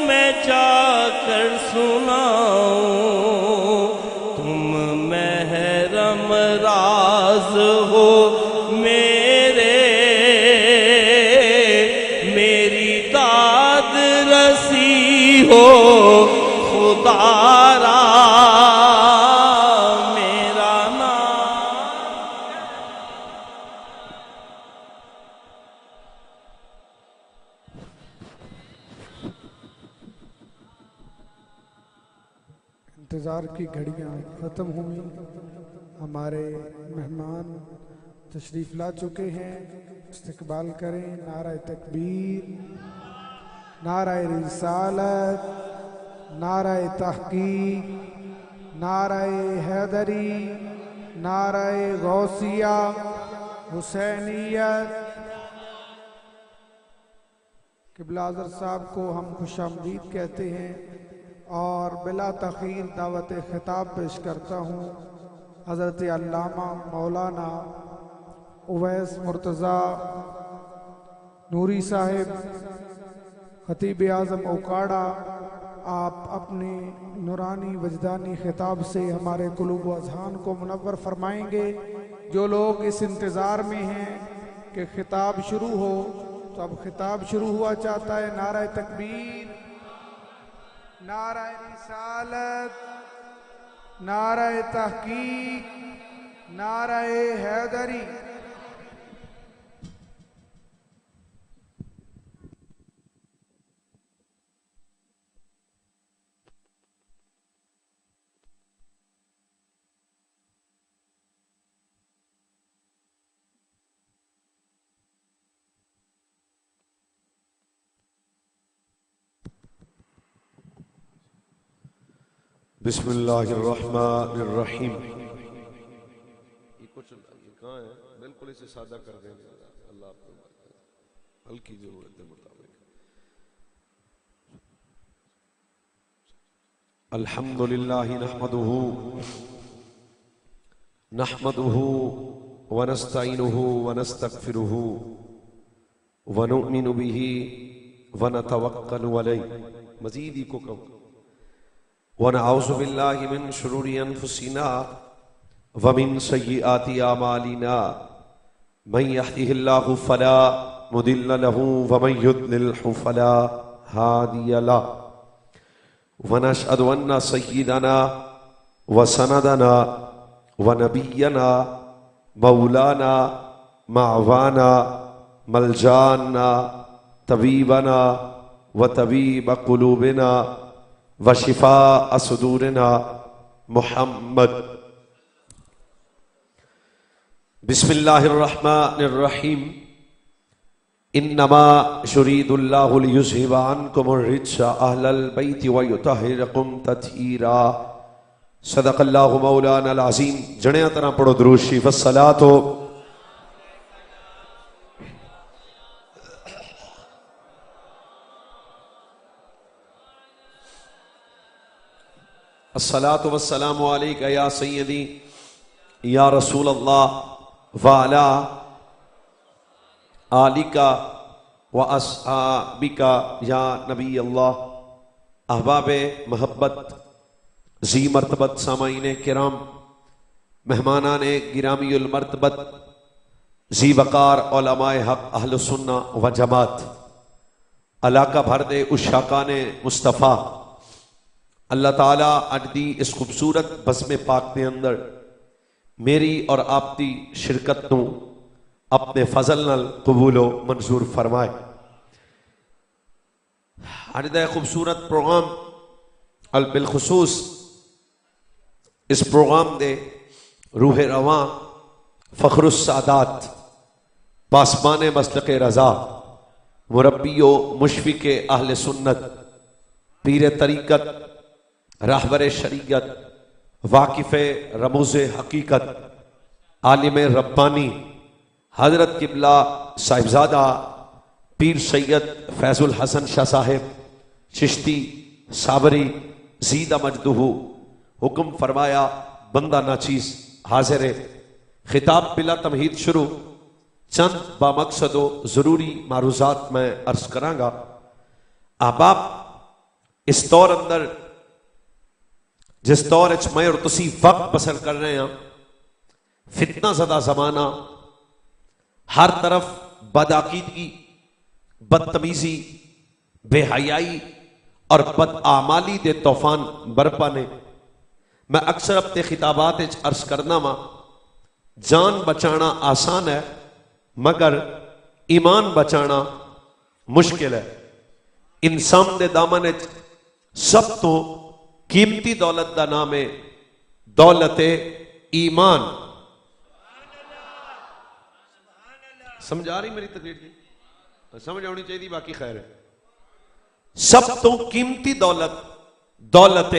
میں جا کر سناؤں، تم محرم راز ہو میرے، میری داد رسی ہو خدا را میرا نام۔ انتظار کی گھڑیاں ختم ہوئیں، ہمارے مہمان تشریف لا چکے ہیں، استقبال کریں۔ نعرہ تکبیر، نعرہ رسالت، نعرہ تحقیق، نعرہ حیدری، نعرہ غوثیہ، حسینیت۔ قبلہ حضرت صاحب کو ہم خوش آمدید کہتے ہیں اور بلا تاخیر دعوت خطاب پیش کرتا ہوں حضرت علامہ مولانا اویس مرتضیٰ نوری صاحب، خطیب اعظم اوکاڑا۔ آپ اپنے نورانی وجدانی خطاب سے ہمارے قلوب و اذہان کو منور فرمائیں گے۔ جو لوگ اس انتظار میں ہیں کہ خطاب شروع ہو، تو اب خطاب شروع ہوا چاہتا ہے۔ نعرہ تکبیر، نعرہ رسالت، نعرہ تحقیق، نعرہ حیدری۔ بسم اللہ الرحمن الرحیم۔ یہ کچھ کہاں ہے؟ بالکل اسے سادہ کر دیں گے، اللہ آپ کو ہلکی ضرورت کے مطابق۔ الحمدللہ نحمدہ ونستعینہ ونستغفرہ ونؤمن بہ ونتوکل علیہ۔ مزید ہی کو کہوں، ونعوذ باللہ من شرور انفسنا ومن سیئات اعمالنا، من یہدہ اللہ فلا مضل له ومن یضللہ فلا ہادی له، ونشہد ان سیدنا وسندنا ونبینا مولانا معوانا ملجانا طبیبنا وطبیب قلوبنا وشفاء صدورنا محمد۔ بسم اللہ الرحمن الرحیم۔ انما یرید اللہ لیذھب عنکم الرجس اہل البیت ویطہرکم تطہیرا۔ صدق اللہ مولانا العظیم۔ جڑیاں طرح پڑھو درود شریف۔ الصلاۃ الصلاۃ والسلام علیک یا سیدی یا رسول اللہ وعلا آلک واصحابک یا نبی اللہ۔ احباب محبت، ذی مرتبت سامعین کرام، مہمانان گرامی المرتبت، ذی وقار علماء حق اہل سنہ و جماعت، علاقہ بھر دے عشاقان مصطفیٰ، اللہ تعالیٰ اج دی اس خوبصورت بزم پاک دے اندر میری اور آپ دی شرکت نو اپنے فضل نال قبول و منظور فرمائے۔ اج دا خوبصورت پروگرام بالخصوص اس پروگرام دے روح رواں فخر السادات، پاسبان مسلک رضا، مربی و مشفق اہل سنت، پیر طریقت، راہبر شریعت، واقف رموز حقیقت، عالم ربانی، حضرت قبلہ صاحبزادہ پیر سید فیض الحسن شاہ صاحب چشتی صابری زیدہ مجدہ، حکم فرمایا بندہ ناچیز حاضر ہے۔ خطاب بلا تمہید شروع، چند بامقصد و ضروری معروضات میں عرض کراں گا۔ احباب، اس دور اندر جس دور میں اور تسی وقت بسر کر رہے ہیں، فتنہ زدہ زمانہ، ہر طرف بدعقیدگی، بدتمیزی، بے حیائی اور بدعمالی دے طوفان برپا نے۔ میں اکثر اپنے خطابات عرض کرنا وا، جان بچانا آسان ہے مگر ایمان بچانا مشکل ہے۔ انسان دے دامن سب تو قیمتی دولت دا نام ہے دولت ایمان۔ سمجھ آ رہی میری تقریر کی؟ سمجھ آنی چاہیے، باقی خیر ہے۔ سب تو قیمتی دولت دولت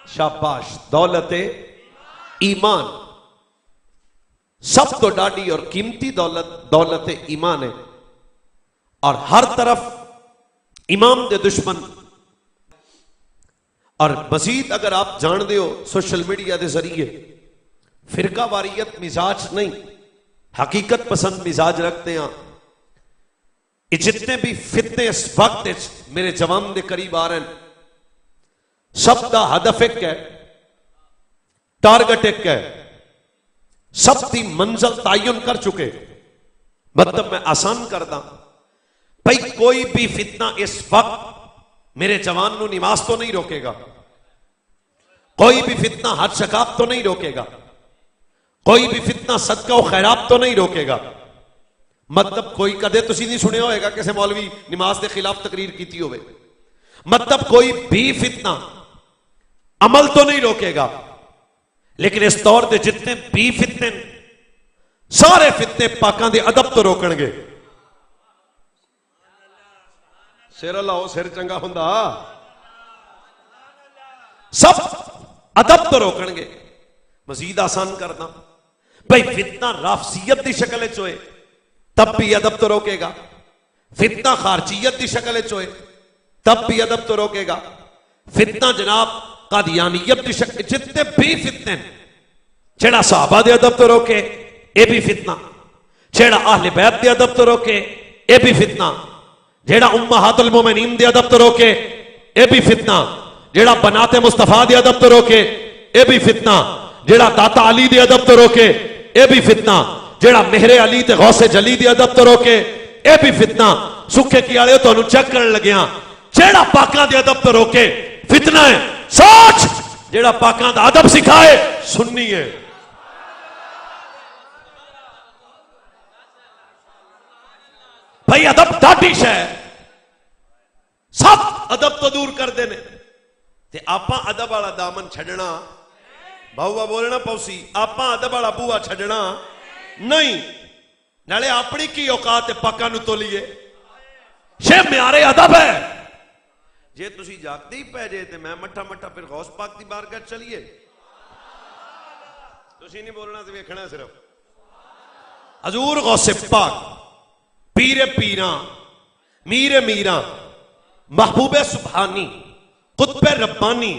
شاباش دولت ایمان، سب تو ڈاڈی اور قیمتی دولت دولت ایمان ہے۔ اور ہر طرف امام دے دشمن، اور مزید اگر آپ جان دے ہو سوشل میڈیا دے ذریعے فرقہ واریت مزاج نہیں، حقیقت پسند مزاج رکھتے ہیں۔ یہ جتنے بھی فتنے اس وقت میرے جوان دے قریب آ رہے ہیں، سب دا ہدف ایک ہے، ٹارگٹ ایک ہے، سب دی منزل تعین کر چکے۔ مطلب میں آسان کردہ بھائی، کوئی بھی فتنہ اس وقت میرے جوان نو نماز تو نہیں روکے گا، کوئی بھی فتنہ حج شکاب تو نہیں روکے گا، کوئی بھی فتنہ صدقہ و خیرات تو نہیں روکے گا۔ مطلب کوئی کدے تسی نہیں سنے ہوئے گا کسی مولوی نماز کے خلاف تقریر کیتی ہوئے۔ مطلب کوئی بھی فتنہ عمل تو نہیں روکے گا، لیکن اس دور دے جتنے بھی فتنے سارے فتنے پاکاں دے ادب تو روکن گے۔ سر اللہ ہو سر چنگا ہوندا، سب ادب تو روکن گے۔ مزید آسان کرنا بھائی، فتنہ رافضیت دی شکل چوئے تب بھی ادب تو روکے گا، فتنہ خارجیت دی شکل چوئے تب بھی ادب تو روکے گا، فتنہ جناب قادیانیت دی شکل، جتنے بھی فتنے چھڑا صحابہ دے ادب تو روکے اے بھی فتنہ، چھڑا اہل بیت دے ادب تو روکے اے بھی فتنہ، جیڑا امہات المومنین دے ادب تو روکے اے بھی فتنہ، جیڑا بنات مصطفیٰ دے ادب تو روکے اے بھی فتنہ، جیڑا داتا علی دے ادب تو روکے اے بھی فتنہ، جیڑا مہر علی تے غوث جلی دے ادب تو روکے اے بھی فتنہ۔ سکھے کی آڑے تو انہوں چیک کرن لگیاں، جیڑا پاکاں دے ادب تو روکے فتنہ ہے، سوچ جیڑا پاکاں دا ادب سکھائے سننی ہے۔ بھائی ادب داٹیش ہے، سب ادب تو دور کر دینے تے آپاں ادب والا دامن چھڑنا، بہوا بولنا پوسی، آپاں ادب والا بوا چھڑنا نہیں، نالے اپنی کی اوقات پاکاں نو تو لیے شے میارے ادب ہے۔ جے تسی جاگتے ہی پہ جے تے میں مٹھا مٹھا پھر غوث پاک دی بارگاہ چلیے، تسی نہیں بولنا تے ویکھنا صرف حضور غوث پاک، پیر پیراں، میر میراں، محبوب سبحانی، قطب ربانی،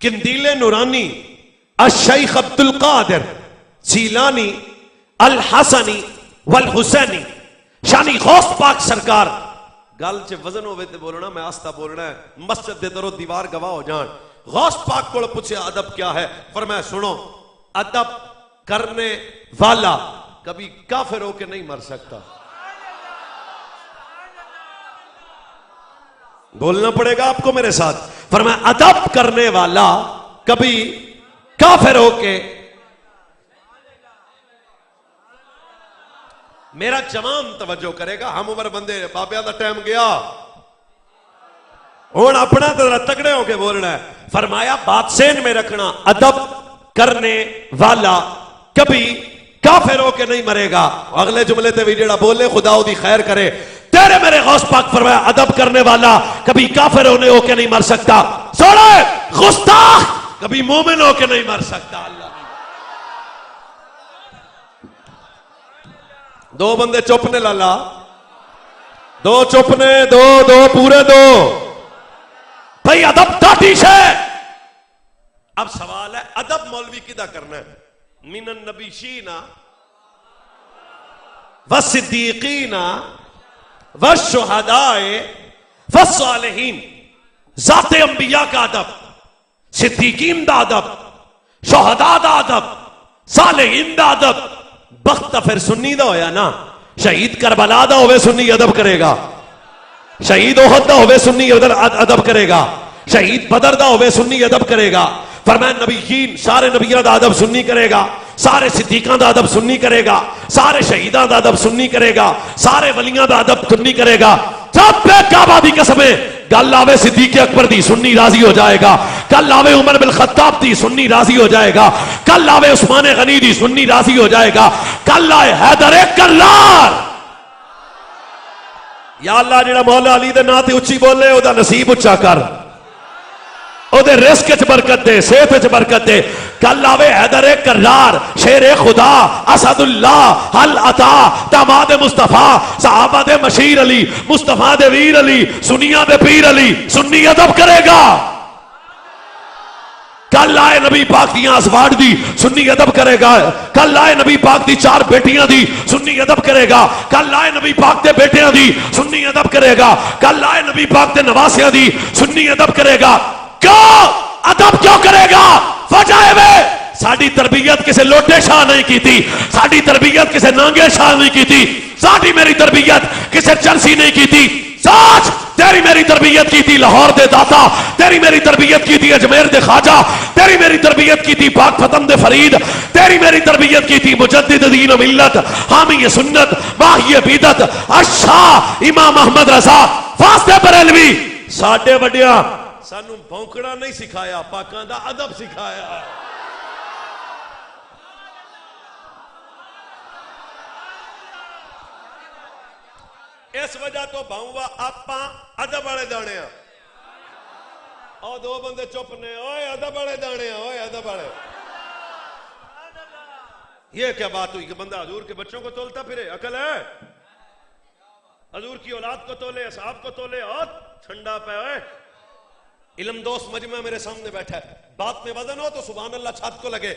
قندیل نورانی، الشیخ عبد القادر جیلانی الحسنی والحسینی، شانی غوث پاک سرکار۔ گل چ وزن ہوئے تے بولنا، میں آستہ بولنا ہے، مسجد دے درو دیوار گواہ ہو جان۔ غوث پاک کو پوچھے ادب کیا ہے، فرمایا سنو، ادب کرنے والا کبھی کافر ہو کے نہیں مر سکتا۔ بولنا پڑے گا آپ کو میرے ساتھ، فرمایا ادب کرنے والا کبھی کافر ہو کے۔ میرا جوان توجہ کرے گا، ہم عمر بندے بابیا دا ٹائم گیا، ہون اپنا تگڑے ہو کے بولنا ہے۔ فرمایا بات سین میں رکھنا، ادب کرنے والا کبھی کافر ہو کے نہیں مرے گا۔ اگلے جملے تے بھی جڑا بولے خدا دی خیر کرے۔ تیرے میرے غوث پاک فرمایا ادب کرنے والا کبھی کافر ہونے ہو کے نہیں مر سکتا، سوڑے گستاخ کبھی مومن ہو کے نہیں مر سکتا۔ اللہ دو بندے چپنے لالا، دو چپنے، دو پورے دو۔ بھائی ادب داٹیش ہے۔ اب سوال ہے ادب مولوی کدہ کرنا ہے؟ من النبیشین والصدیقین والشہداء والصالحین۔ ذات انبیاء کا ادب، صدیقین دا ادب، شہداء دا ادب، صالحین دا ادب، بخت پھر سنی دا ہویا نا، شہید کربلا دا ہوئے سنی ادب کرے گا، شہید احد دا ہوئے سنی ادب کرے گا، شہید بدر دا ہوئے سنی ادب کرے گا۔ فرمایا نبیین سارے نبیوں دا ادب سنی کرے گا، سارے صدیقاں دا ادب سنی کرے گا، سارے شہیداں دا ادب سنی کرے گا، سارے ولیاں دا ادب سنی کرے گا۔ جب بے کعبہ دی قسمیں گل آوے صدیق اکبر دی سنی راضی ہو جائے گا، کل آوے عمر بن خطاب دی سنی راضی ہو جائے گا، کل آوے عثمان غنی دی سنی راضی ہو جائے گا، کل آئے حیدر کرار۔ یا اللہ جڑا مولا علی دے نا تے اچھی بولے او دا نصیب اچھا کر، او دے رزق وچ برکت دے، صحت وچ برکت دے۔ کل آوے حیدر کرار، شیر خدا، اسد اللہ، حل عطا، داماد مصطفیٰ، صحابہ دے مشیر علی، مصطفیٰ دے ویر علی، سنیاں دے پیر علی، سنی ادب کرے گا۔ کل آئے نبی پاک دیاں ازواج دی سنی ادب کرے گا، کل آئے نبی پاک دی 4 بیٹیاں دی سنی ادب کرے گا، کل آئے نبی پاک دے بیٹیاں دی سنی ادب کرے گا، کل آئے نبی پاک دے نواسیاں دی سنی ادب کرے گا۔ کیوں ادب کیوں کرے گا؟ وجہ ہے ساڑی تربیت کسے لوٹے شاہ نہیں کی تھی، ساڑی تربیت کسے نانگے شاہ نہیں کی تھی، ساڑی میری تربیت کسے چرسی نہیں کی تھی۔ سچ تیری میری تربیت کی تھی لاہور دے داتا، تیری میری تربیت کی تھی اجمیر دے خواجہ، تیری میری تربیت کی تھی پاک فتن دے فرید، تیری میری تربیت کی تھی مجدد دین و ملت، حامی سنت، ماہی بدعت، الشاہ امام احمد رضا فاستے بریلوی۔ ساڈے وڈیاں سانو بھونکڑا نہیں سکھایا، پاکاں دا ادب سکھایا۔ اس وجہ تو بھاؤں آپاں ادب والے دانے ہیں، اور 2 بندے چپ نے، اوئے ادب والے دانے ہیں، اوئے ادب والے۔ یہ کیا بات ہوئی کہ بندہ حضور کے بچوں کو تولتا پھرے؟ عقل ہے؟ حضور کی اولاد کو تولے، اصحاب کو تولے، اور ٹھنڈا پہ ہوئے۔ علم دوست مجمع میرے سامنے بیٹھا ہے، بات میں وزن ہو تو سبحان اللہ چھت کو لگے۔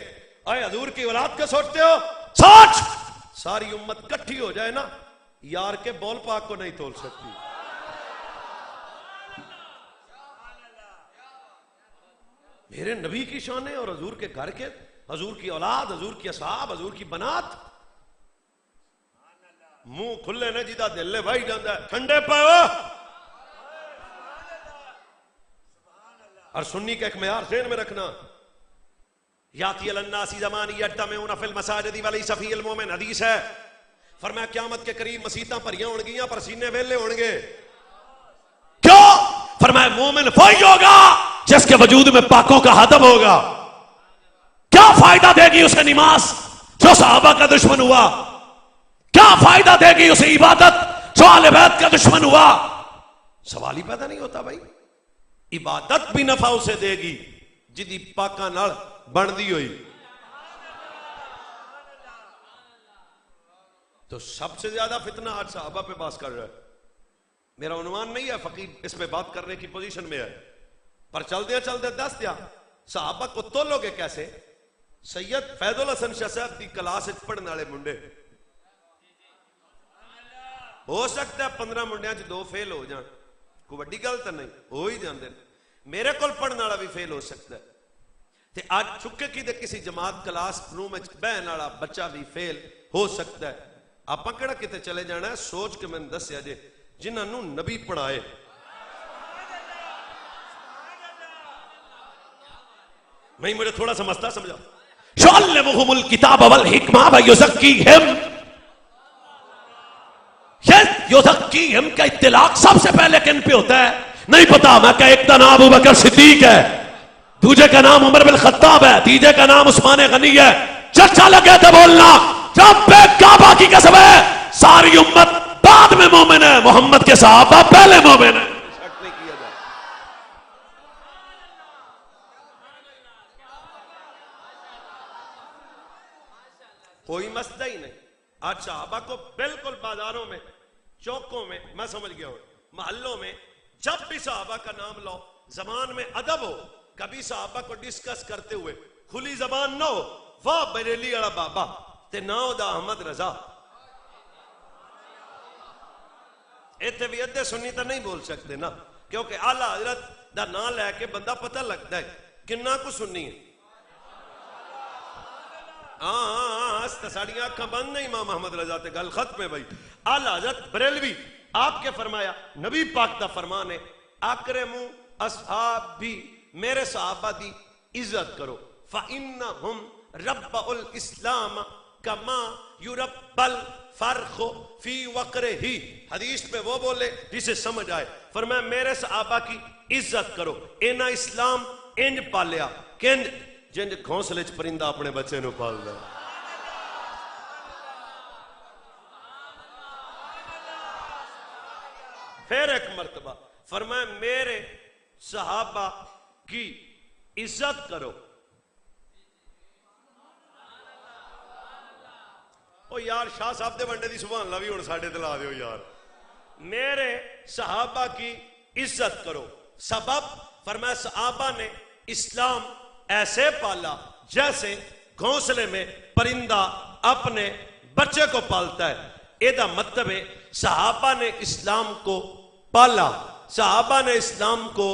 اے حضور کی اولاد کا سوچتے ہو؟ سوچ ساری امت کٹھی ہو جائے نا، یار کے بول پاک کو نہیں تول سکتی۔ میرے نبی کی شانیں اور حضور کے گھر کے، حضور کی اولاد، حضور کی اصحاب، حضور کی بنات، منہ کھلے نے جیدہ دل لے بھائی جاندہ ہے، ٹھنڈے پہ ہو۔ اور سنی کا ایک معیار ذہن میں رکھنا، یاتی الناس زمان یجتمعون فی المساجد ولیس فی المؤمن، حدیث ہے۔ فرمایا قیامت کے قریب مسیتاں بھریاں ہون گیاں پر سینے ویلے ہون گے۔ کیوں؟ فرمایا مومن وہی ہوگا جس کے وجود میں پاکوں کا ادب ہوگا۔ کیا فائدہ دے گی اسے نماز جو صحابہ کا دشمن ہوا؟ کیا فائدہ دے گی اسے عبادت جو اہل بیت کا دشمن ہوا؟ سوال ہی پیدا نہیں ہوتا بھائی۔ عبادت بھی نفع اسے دے گی جدی پاکاں نال بن دی ہوئی۔ تو سب سے زیادہ فتنہ آج صحابہ پہ باس کر رہا ہے۔ میرا عنوان نہیں ہے، فقیر اس پہ بات کرنے کی پوزیشن میں ہے، پر چلتے چلتے دس دیا صحابہ کو تولو گے کیسے؟ سید فیض الحسن شاہ صاحب کی کلاس پڑھنے والے منڈے، ہو سکتا ہے 15 منڈیاں 2 فیل ہو جان، کوئی بڑی گل تو نہیں، ہو ہی جاندے۔ میرے کول پڑھنے والا بھی فیل ہو سکتا ہے، تے آج چکے کی دے کسی جماعت کلاس روم وچ بہن والا بچہ بھی فیل ہو سکتا ہے۔ آپ کہڑا کتے چلے جانا ہے؟ سوچ کے میں نے دسیا جے جنہاں نو نبی پڑھائے۔ میں مجھے تھوڑا سا مسئلہ سمجھا۔ شعلمہم الکتاب والحکمہ ویزکیہم، یزکیہم کا اطلاق سب سے پہلے کن پہ ہوتا ہے؟ نہیں پتا۔ میں کہ ایک کا نام ابوبکر صدیق ہے، دوسرے کا نام عمر بن خطاب ہے، تیسرے کا نام عثمان غنی ہے۔ چچا لگے تھے بولنا، جب بے کعبہ کی قسم ہے ساری امت بعد میں مومن ہے، محمد کے صحابہ پہلے مومن ہے۔ شک نہیں کیا جائے۔ کوئی مسئلہ ہی نہیں۔ آج صحابہ کو بالکل بازاروں میں، چوکوں میں، میں سمجھ گیا ہوں، محلوں میں جب بھی صحابہ کا نام لو، زبان میں ادب ہو، کبھی صحابہ کو ڈسکس کرتے ہوئے کھلی زبان نہ ہو، واہ بریلی والا بابا تے ناؤ دا احمد رضا۔ ایتھے بھی ادھے سنی تو نہیں بول سکتے نا، کیونکہ اعلیٰ حضرت دا نام لے کے بندہ پتہ لگتا ہے کنہ کو سننی ہے. ہاں ساڑیاں آنکھاں بند نہیں. امام محمد رضا تے گل ختم ہے بھائی. اعلی حضرت بریلوی آپ کے فرمایا نبی پاک دا فرمان ہے اکرموا اصحابی میرے صحابہ دی عزت کرو فإنہم ربع الاسلام کما یربع الفرخ فی وقرہ. حدیث میں وہ بولے جسے سمجھ آئے. فرمایا میرے صحابہ کی عزت کرو انہاں اسلام انج پالیا کنج جنج گھونسلے چ پرندہ اپنے بچے نو پالدا. پھر ایک مرتبہ فرمایا میرے صحابہ کی عزت کرو. او یار شاہ صاحب دے ونڈے دی سبحان اللہ بھی ہن ساڈے تے لا دیو یار. میرے صحابہ کی عزت کرو. سبب فرمایا صحابہ نے اسلام ایسے پالا جیسے گھونسلے میں پرندہ اپنے بچے کو پالتا ہے. ایدہ مطلب ہے صحابہ نے اسلام کو پالا, صحابہ نے اسلام کو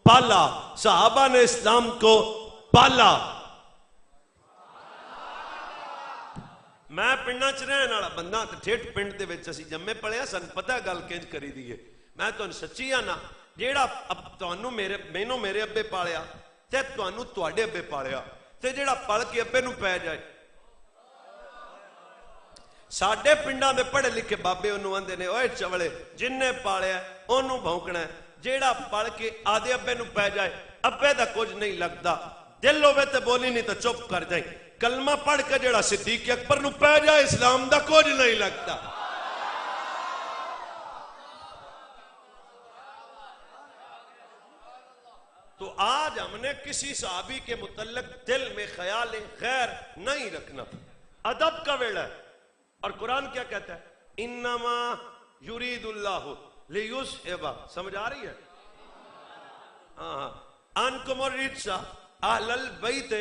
پالا, صحابہ نے اسلام کو پالا. میں پنڈا چ رہن والا بندہ ٹھیٹ پنڈ دے وچ اسی جمے پڑھیا سن پتہ گل کنج کری دی ہے. میں تانوں سچی آنا جیڑا تانوں مینوں میرے ابے پالیا تے تانوں تواڈے ابے پالیا تے جیڑا پل کے ابے نوں پے جائے. ساڈے پنڈاں دے پڑھے لکھے بابے انہوں آندے نے اوئے چولے جن نے پالیا انہوں بھونکنا ہے. جیڑا پڑھ کے آدھے ابے نوں پے جائے ابے دا کچھ نہیں لگتا. دل ہوے تے بولی نہیں تے چپ کر جائیں. کلمہ پڑھ کے جیڑا صدیق اکبر نوں پے جائے اسلام دا کچھ نہیں لگتا. تو آج ہم نے کسی صحابی کے متعلق دل میں خیال غیر نہیں رکھنا. ادب کا ویڑا ہے. اور قرآن کیا کہتا ہے انما یرید اللہ لیذھب. سمجھ آ رہی ہے؟ عنکم الرجس اہل البیت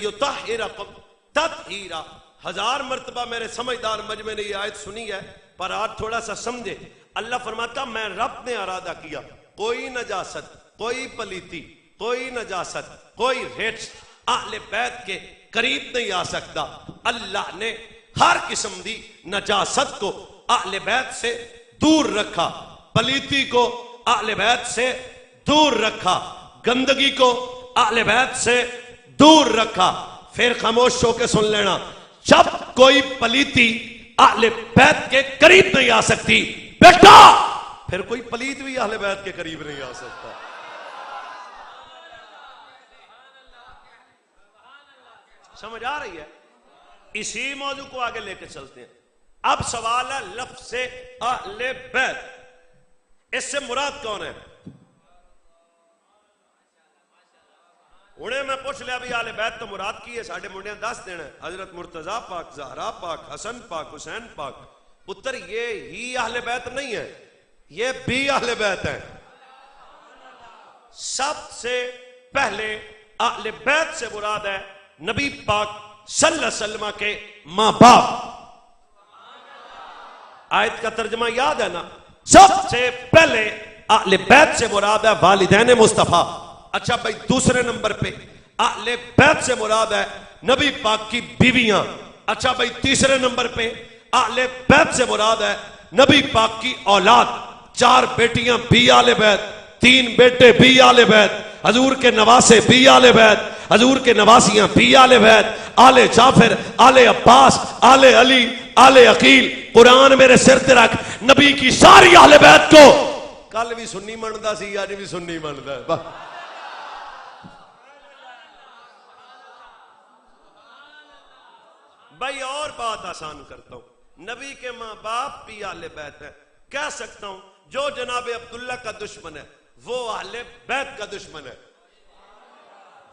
یطہرکم تطہیرا. 1000 مرتبہ میرے سمجھدار مجمع نے یہ آیت سنی ہے پر آج تھوڑا سا سمجھے. اللہ فرماتا میں رب نے ارادہ کیا کوئی نجاست کوئی پلیتی کوئی نجاست کوئی ریٹس اہل بیت کے قریب نہیں آ سکتا. اللہ نے ہر قسم دی نجاست کو اہل بیت سے دور رکھا, پلیتی کو اہل بیت سے دور رکھا, گندگی کو اہل بیت سے دور رکھا. پھر خاموش ہو کے سن لینا جب کوئی پلیتی اہل بیت کے قریب نہیں آ سکتی بیٹا پھر کوئی پلیت بھی اہل بیت کے قریب نہیں آ سکتا. سمجھ آ رہی ہے؟ اسی موضوع کو آگے لے کے چلتے ہیں. اب سوال ہے لفظ اہل بیت, اس سے مراد کون ہے؟ انہیں میں پوچھ لیا بھی اہل بیت تو مراد کی ہے ساڑھے منڈیاں 10 دینا ہے. حضرت مرتضیٰ پاک, زہرا پاک, حسن پاک, حسین پاک پتر یہ ہی اہل بیت نہیں ہے, یہ بھی اہل بیت ہے. سب سے پہلے اہل بیت سے مراد ہے نبی پاک صلی اللہ علیہ وسلم کے ماں باپ. آیت کا ترجمہ یاد ہے نا؟ سب سے پہلے اہل بیت سے مراد ہے والدین مصطفیٰ. اچھا بھائی دوسرے نمبر پہ اہل بیت سے مراد ہے نبی پاک کی بیویاں. اچھا بھائی تیسرے نمبر پہ اہل بیت سے مراد ہے نبی پاک کی اولاد. 4 بیٹیاں بھی اہل بیت, 3 بیٹے بھی اہل بیت, حضور کے نواسے بھی اہل بیت, حضور کے نواسیاں بھی اہل بیت, آل جعفر, آل عباس, آل علی, آل عقیل. قرآن میرے سر تے رکھ نبی کی ساری اہل بیت کو کل بھی سنی مندا سی آج بھی سنی مندا ہے. بھائی اور بات آسان کرتا ہوں, نبی کے ماں باپ بھی اہل بیت ہے. کہہ سکتا ہوں جو جناب عبداللہ کا دشمن ہے وہ اہل بیت کا دشمن ہے.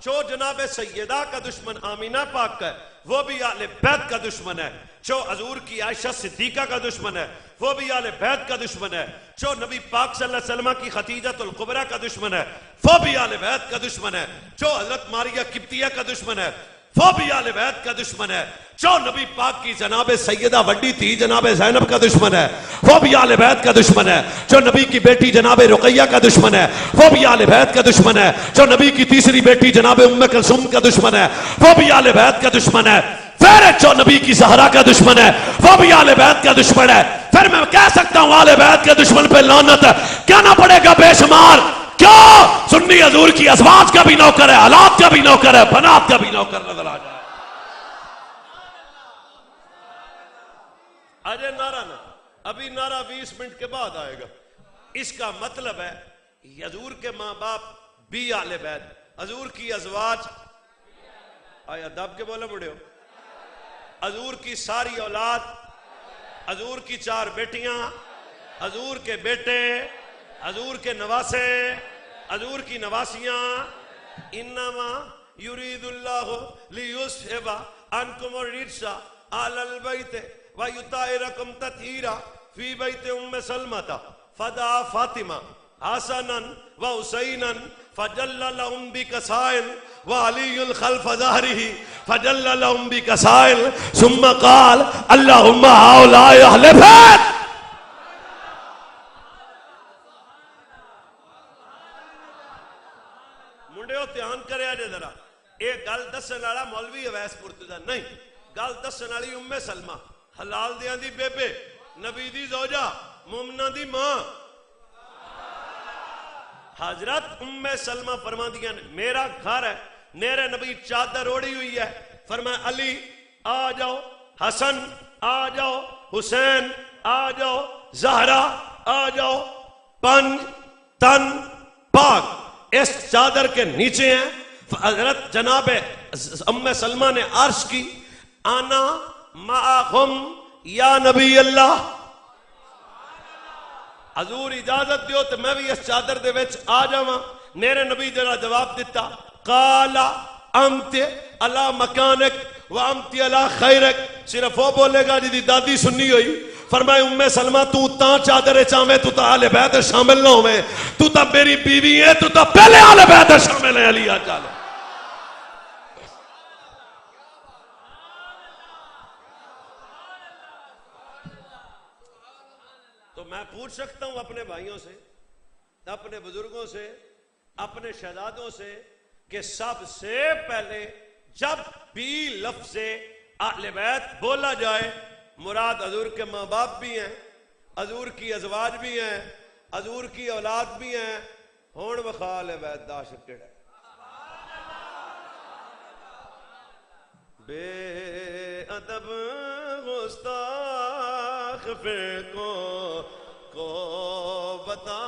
جو جناب سیدہ کا دشمن آمینہ پاک کا ہے وہ بھی اہل بیت کا دشمن ہے. جو حضور کی عائشہ صدیقہ کا دشمن ہے وہ بھی اہل بیت کا دشمن ہے. جو نبی پاک صلی اللہ علیہ وسلم کی خدیجۃ الکبریٰ کا دشمن ہے وہ بھی اہل بیت کا دشمن ہے. جو حضرت ماریہ قبطیہ کا دشمن ہے وہ بھی آل بیت کا دشمن ہے. جو نبی پاک کی جناب سیدہ وڈی تھی جناب زینب کا دشمن ہے وہ بھی آل بیت کا دشمن ہے. جو نبی کی بیٹی جناب رقیہ کا دشمن ہے وہ بھی آل بیت کا دشمن ہے. جو نبی کی تیسری بیٹی جناب ام کلثوم کا دشمن ہے وہ بھی آل بیت کا دشمن ہے. پھر جو نبی کی زہرا کا دشمن ہے وہ بھی آل بیت کا دشمن ہے. پھر میں کہہ سکتا ہوں آل بیت کے دشمن پہ لعنت کہنا پڑے گا بے شمار. کیوں؟ سنی حضور کی ازواج کا بھی نوکر ہے, اولاد کا بھی نوکر ہے, بنات کا بھی نوکر نظر آ جائے. اجے نعرہ نہ, ابھی نعرہ 20 منٹ کے بعد آئے گا. اس کا مطلب ہے حضور کے ماں باپ بھی آل بیت, حضور کی ازواج, آیا دب کے بولے بڑے ہو, حضور کی ساری اولاد, حضور کی 4 بیٹیاں, حضور کے بیٹے, حضور کے نواسے, حضور کی نواسیاں. انما یرید اللہ لیذھب عنکم الرجس اہل البیت ویطہرکم تطہیرا فی بیت ام سلمۃ فدعا فاطمہ حسنا وحسینا فجل لهم بکسائل وعلی خلف ظہرہ فجل لهم بکسائل ثم قال اللہم ہؤلاء اہل بیت. منڈیو دھیان کرے آجے ذرا, ایک گل دسن والا مولوی اویس پرتگا نہیں, گل دسن والی ام سلمہ حلال دیاں دی بیبے, نبی دی زوجہ, مومنہ دی ماں. حضرت ام سلمہ فرماندیاں میرا گھر ہے, میرے نبی چادر اوڑی ہوئی ہے, فرمایا علی آ جاؤ, حسن آ جاؤ, حسین آ جاؤ, زہرا آ جاؤ, 5 تن پاک اس چادر کے نیچے ہیں. حضرت جناب ام سلمہ نے عرض کی آنا معاہم یا نبی اللہ, حضور اجازت دیو تو میں بھی اس چادر دے وچ آ جاواں. میرے نبی جڑا جواب دیتا قال انت علی مکانک و انت علی خیرک, صرف وہ بولے گا جی دادی سنی ہوئی. فرمائے ام سلمہ تو تاں چادر چاہویں تو تا اہل بیت شامل نہ ہوئے, تو تا میری بیوی ہے, تو تا پہلے اہل بیت شامل ہے. علی آ چالے تو میں پوچھ سکتا ہوں اپنے بھائیوں سے, اپنے بزرگوں سے, اپنے شہزادوں سے کہ سب سے پہلے جب بھی لفظ اہل بیت بولا جائے مراد حضور کے ماں باپ بھی ہیں, حضور کی ازواج بھی ہیں, حضور کی اولاد بھی ہیں. ہون وخا اہل بیت دا شکڑ ہے. بے ادب گستاخ کو بتا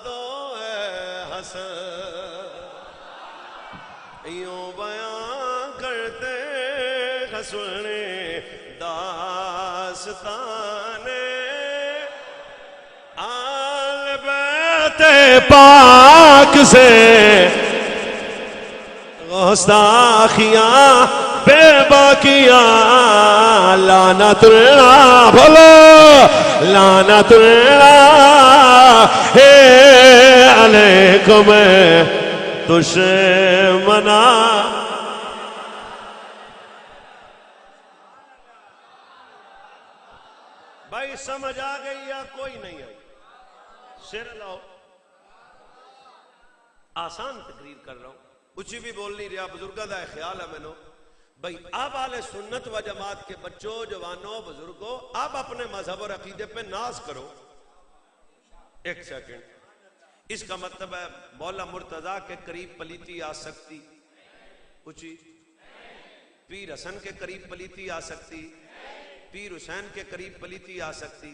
دو اے حسن, یوں بیان کرتے حسن داستان آل بیت پاک سے گستاخیاں بے باقیاں. لعنت اللہ, بولو لعنت اللہ علیکم دشمنا. بھائی سمجھ آ گئی یا کوئی نہیں آئی؟ سر لاؤ. آسان تقریر کر رہا ہوں, اچھی بھی بول نہیں رہا, بزرگاں دا خیال ہے مینوں. بھائی اب اہل سنت و جماعت کے بچوں, جوانوں, بزرگوں, اب اپنے مذہب اور عقیدے پہ ناز کرو. ایک سیکنڈ, اس کا مطلب ہے مولا مرتضیٰ کے قریب پلیتی آ سکتی, اچھی پیر حسن کے قریب پلیتی آ سکتی, پیر حسین کے قریب پلیتی آ سکتی,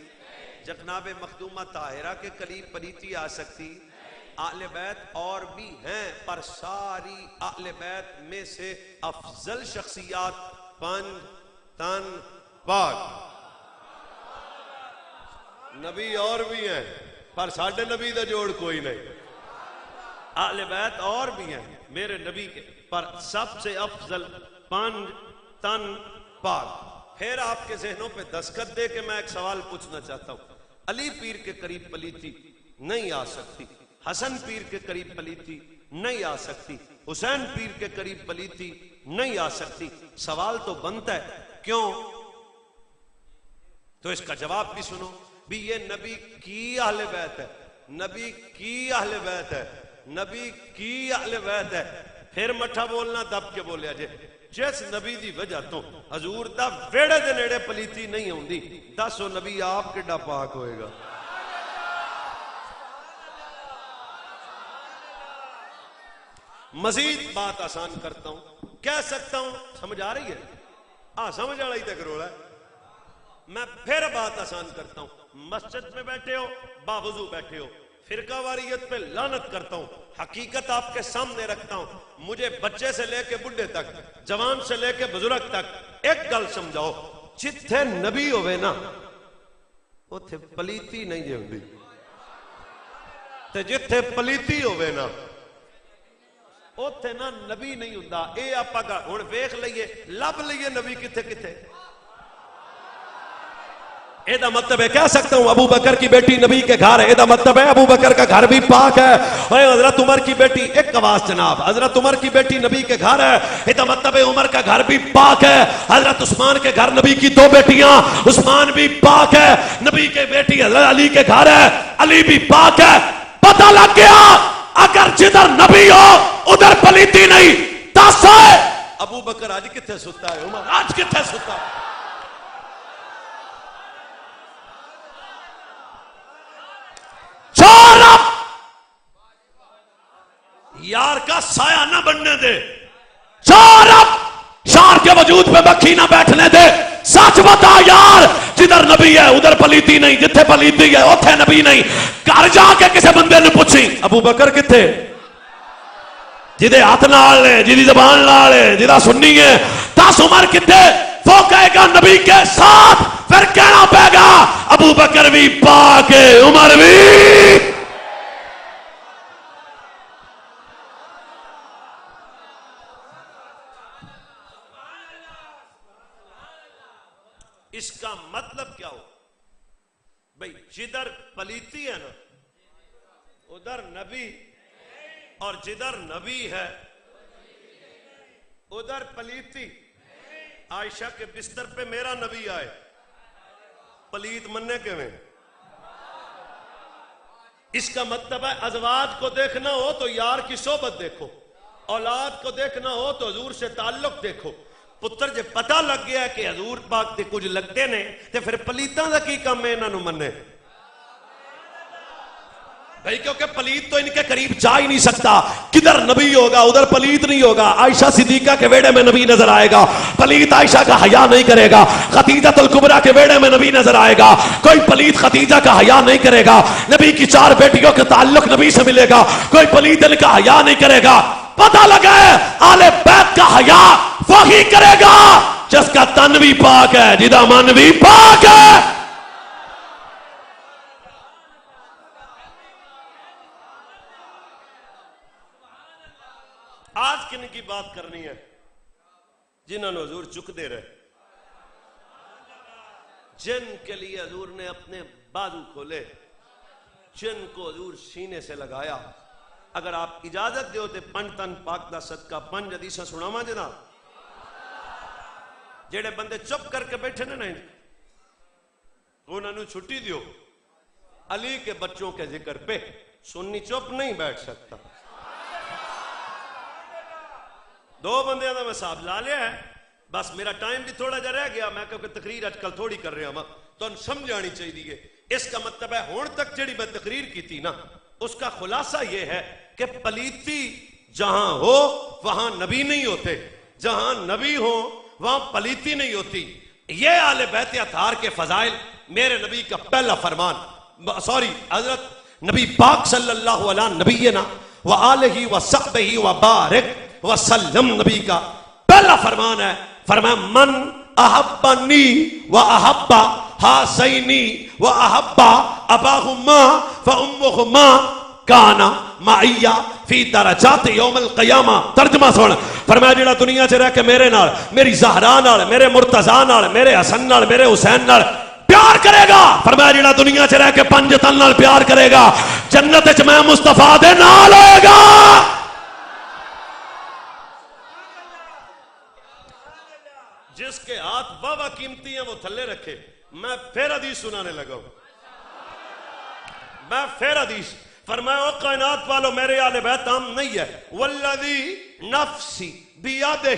جناب مخدومہ طاہرہ کے قریب پلیتی آ سکتی. اہل بیت اور بھی ہیں, پر ساری اہل بیت میں سے افضل شخصیات 5 تن پاک. نبی اور بھی ہیں پر ساڈے نبی دا جوڑ کوئی نہیں. اہل بیت اور بھی ہیں میرے نبی کے, پر سب سے افضل 5 تن پاک. پھر آپ کے ذہنوں پہ دستخط دے کے میں ایک سوال پوچھنا چاہتا ہوں. علی پیر کے قریب پلیتی نہیں آ سکتی, حسن پیر کے قریب پلیتی نہیں آ سکتی, حسین پیر کے قریب پلیتی نہیں آ سکتی. سوال تو بنتا ہے کیوں؟ تو اس کا جواب بھی سنو. بھی یہ نبی کی اہل بیت ہے, نبی کی اہل بیت ہے, نبی کی اہل بیت ہے. پھر مٹھا بولنا دب کے بولیا جے جس نبی دی وجہ تو حضور دا ویڑے دے نیڑے پلیتی نہیں ہوندی, دسو نبی آپ کڈا پاک ہوئے گا؟ مزید بات آسان کرتا ہوں, کہہ سکتا ہوں, سمجھ آ رہی ہے؟ سمجھ آ رہی تک روڑا ہے. میں پھر بات آسان کرتا ہوں. مسجد میں بیٹھے ہو, باوضو بیٹھے ہو, فرقہ واریت پہ لعنت کرتا ہوں, حقیقت آپ کے سامنے رکھتا ہوں. مجھے بچے سے لے کے بڈھے تک, جوان سے لے کے بزرگ تک ایک گل سمجھاؤ, جتھے نبی ہوئے نا اوتھے پلیتی نہیں جے ہوندی, تے جتھے پلیتی ہوئے نا اوتھے نا نبی نہیں ہوندا. اے آپا ہن ویکھ لئیے, لب لئیے نبی کتھے کتھے. اے دا مطلب ہے کہہ سکتا ہوں ابو بکر کی بیٹی نبی کے گھر ہے, اے دا مطلب ہے ابو بکر کا گھر بھی پاک ہے. اے حضرت عمر کی بیٹی, ایک آواز جناب, حضرت عمر کی بیٹی نبی کے گھر ہے, اے دا مطلب ہے عمر کا گھر بھی پاک ہے. حضرت عثمان کے گھر نبی کی دو بیٹیاں, عثمان بھی پاک ہے. نبی کے بیٹی حضرت علی کے گھر ہے, علی بھی پاک ہے. پتہ لگ گیا اگر جدھر نبی ہو ادھر پلیتی نہیں. دس ہے ابو بکر آج کتھے ستا ہے, عمر آج کتھے ستا ہے. یار کا سایہ نہ بننے دے, شار کے وجود پہ مکھی نہ بیٹھنے دے. سچ بتا یار, جدھر نبی ہے ادھر پلیتی نہیں, جتھے پلیتی ہے اوتھے نبی نہیں. گھر جا کے کسی بندے نے پوچھی ابو بکر کتھے, جدے ہاتھ نال ہے, جدی زبان نال ہے, جدا سننی ہے. 10 عمر کتھے, وہ کہے گا نبی کے ساتھ. پھر کہنا پے گا ابو بکر بھی پاک ہے, عمر بھی. اس کا مطلب کیا ہو بھئی, جدھر پلیتی ہے نا ادھر نبی, اور جدھر نبی ہے ادھر پلیتی. عائشہ کے بستر پہ میرا نبی آئے, پلیت مننے کے میں. اس کا مطلب ہے ازواج کو دیکھنا ہو تو یار کی صحبت دیکھو, اولاد کو دیکھنا ہو تو حضور سے تعلق دیکھو. پتر جے پتہ لگ گیا کہ حضور پاک دے کچھ لگتے نے تے پھر پلیتاں دا کی کم ہے انہاں نوں مننے بھائی, کیونکہ پلیت تو ان کے قریب جا ہی نہیں سکتا. کدھر نبی ہوگا ادھر پلیت نہیں ہوگا. عائشہ صدیقہ کے ویڑے میں نبی نظر آئے گا, پلیت عائشہ کا حیا نہیں کرے گا. خدیجہ الکبریٰ کے ویڑے میں نبی نظر آئے گا, کوئی پلیت خدیجہ کا حیا نہیں کرے گا. نبی کی 4 بیٹیوں کے تعلق نبی سے ملے گا, کوئی پلیت ان کا حیا نہیں کرے گا. پتہ لگا ہے آل بیت کا حیا وہی کرے گا جس کا تن بھی پاک ہے, جدا من بھی پاک ہے. آج کن کی بات کرنی ہے, جنہوں نے حضور چک دے رہے, جن کے لیے حضور نے اپنے بازو کھولے, جن کو حضور سینے سے لگایا. اگر آپ اجازت دیو تے 5 تن پاک دا صدقہ 5 حدیثاں سناواں جناب. جڑے بندے چپ کر کے بیٹھے نے نہیں انہوں نے چھٹی دیو. علی کے بچوں کے ذکر پہ سنی چپ نہیں بیٹھ سکتا. 2 بندے دا میں صاحب لا لیا ہے, بس میرا ٹائم بھی تھوڑا جا رہ گیا. میں کیونکہ تقریر آج کل تھوڑی کر رہا ہوں تو ان سمجھ آنی چاہیے. اس کا مطلب ہے ہون تک جڑی میں تقریر کی تھی نا اس کا خلاصہ یہ ہے کہ پلیتی جہاں ہو وہاں نبی نہیں ہوتے, جہاں نبی ہو وہاں پلیتی نہیں ہوتی. یہ آل بیت اطہار کے فضائل میرے نبی کا پہلا فرمان, حضرت نبی پاک صلی اللہ علیہ نبینا وآلہ وصحبہ وبارک وسلم نبی کا پہلا فرمان ہے. فرمایا من احبنی واحب حاسینی واحب اباہما فامہما کانا معیہ فی درجات یوم القیامہ. ترجمہ سن, فرمایا جڑا دنیا چ رہ کے میرے نال, میری زہرا نال, میرے مرتضیٰ نال, میرے حسن نال, میرے حسین نال پیار کرے گا, فرمایا جڑا دنیا چ رہ کے 5 تن نال پیار کرے گا جنت وچ میں مصطفیٰ دے نال ہوئے گا. جس کے ہاتھ واہ قیمتی ہیں وہ تھلے رکھے. میں پھر حدیث سنانے لگا ہوں. میں پھر حدیث فرمایا او کائنات والو میرے آل بیت عام نہیں ہے. والذی نفسی بیادہ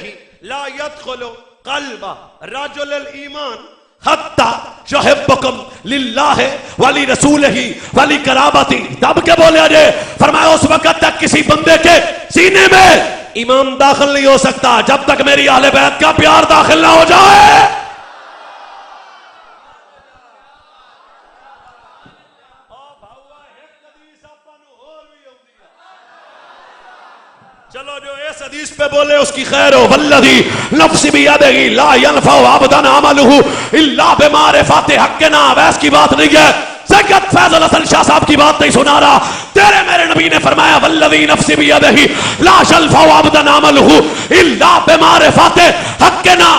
لا يدخل قلب رجل الایمان حتی یحبکم للہ ولی رسولہ ولی قرابتی. دب کے بولے آجے. فرمایا اس وقت تک کسی بندے کے سینے میں ایمان داخل نہیں ہو سکتا جب تک میری اہل بیت کا پیار داخل نہ ہو جائے. چلو جو اس حدیث پہ بولے اس کی خیر ہو. والذی نفس بیدہ لا ینفع عبدا عملہ الا بمعرفت حقنا. ویس کی بات نہیں ہے. سید فیض الحسن شاہ صاحب کی بات نہیں سنا رہا. تیرے میرے نبی نے فرمایا والذی نفس بیدہ لا ینفع عبدا عملہ الا بمعرفت حقنا.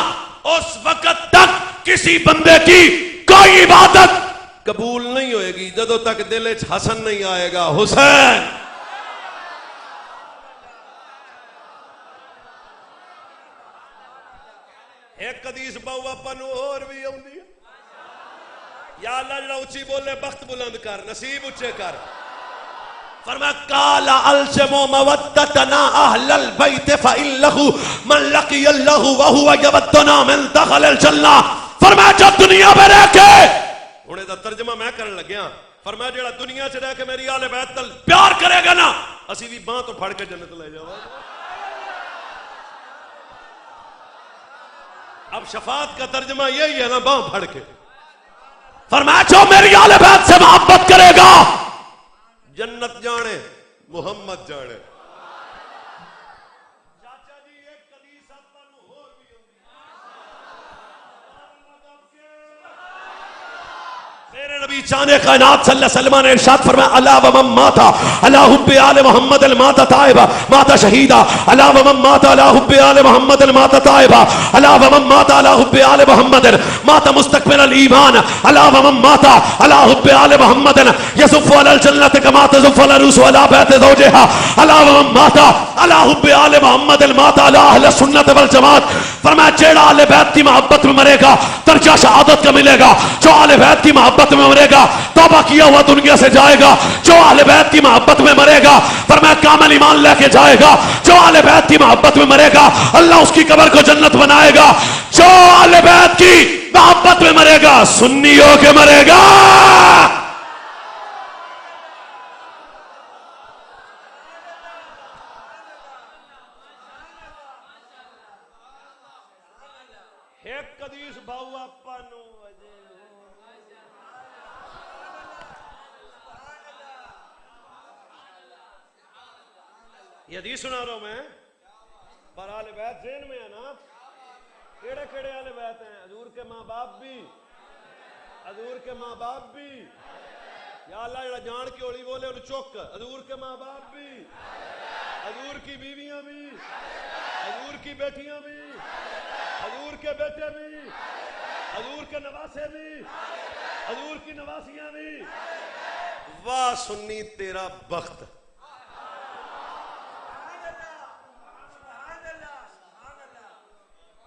اس وقت تک کسی بندے کی کوئی عبادت قبول نہیں ہوئے گی جدوں تک دل وچ حسن نہیں آئے گا. حسین ایک حدیث باو اپا نو اور بھی ہوندی ہے. یا اللہ جڑا اچھی بولے بخت بلند کر نصیب اچھے کر. فرمایا قال الزم مودتنا اہل البیت فإن له من لقی اللہ وهو یودنا من دخل الجنہ. فرمایا جو دنیا میں رہ کے انہیں دا ترجمہ میں کرنے لگیا. فرمایا جڑا دنیا چ رہ کے میری آل بیت نال پیار کرے گا نا اسی بھی باں تو پھڑ کے جنت لے جاواں. اب شفاعت کا ترجمہ یہی ہے نا باں پھڑ کے. فرمایا جو میری آل بیت سے محبت کرے گا جنت جانے محمد جانے. چاچا جی ایک حدیث اپا نو اور بھی میرے نبی چانے کائنات صلی اللہ علیہ وسلم نے ارشاد فرمایا الا ومن مات علی حب آل محمد المات تائبا مات شہیدا. الا ومن مات علی حب آل محمد المات تائبا. الا ومن مات علی حب آل محمد مات مستقبل الایمان. الا ومن مات علی حب آل محمد یصف علی الجنۃ کما تزف العروس علی بیت زوجها. الا ومن مات علی حب آل محمد المات علی اہل سنت والجماعت. فرمایا جیڑا اہل بیت کی محبت میں مرے گا درجہ شہادت کا ملے گا. جو اہل بیت کی محبت میں مرے گا توبہ کیا ہوا دنیا سے جائے گا. جو اہل بیت کی محبت میں مرے گا فرمایا کامل ایمان لے کے جائے گا. جو اہل بیت کی محبت میں مرے گا اللہ اس کی قبر کو جنت بنائے گا. جو اہل بیت کی محبت میں مرے گا سنی ہو کے مرے گا. ایک حدیث باو اپا نو یہ حدیث سنا رہا ہوں میں پر آل بیت ذہن میں ہے نا. کیڑے کیڑے آل بیت ہیں؟ حضور کے ماں باپ بھی حضور کے ماں باپ بھی. یا اللہ جڑا جان کے اولی بولے انہوں چوک. حضور کے ماں باپ بھی حضور کی بیویاں بھی حضور کی بیٹیاں بھی حضور کے بیٹے بھی حضور کے نواسے بھی حضور کی نواسیاں بھی. واہ سنی تیرا بخت.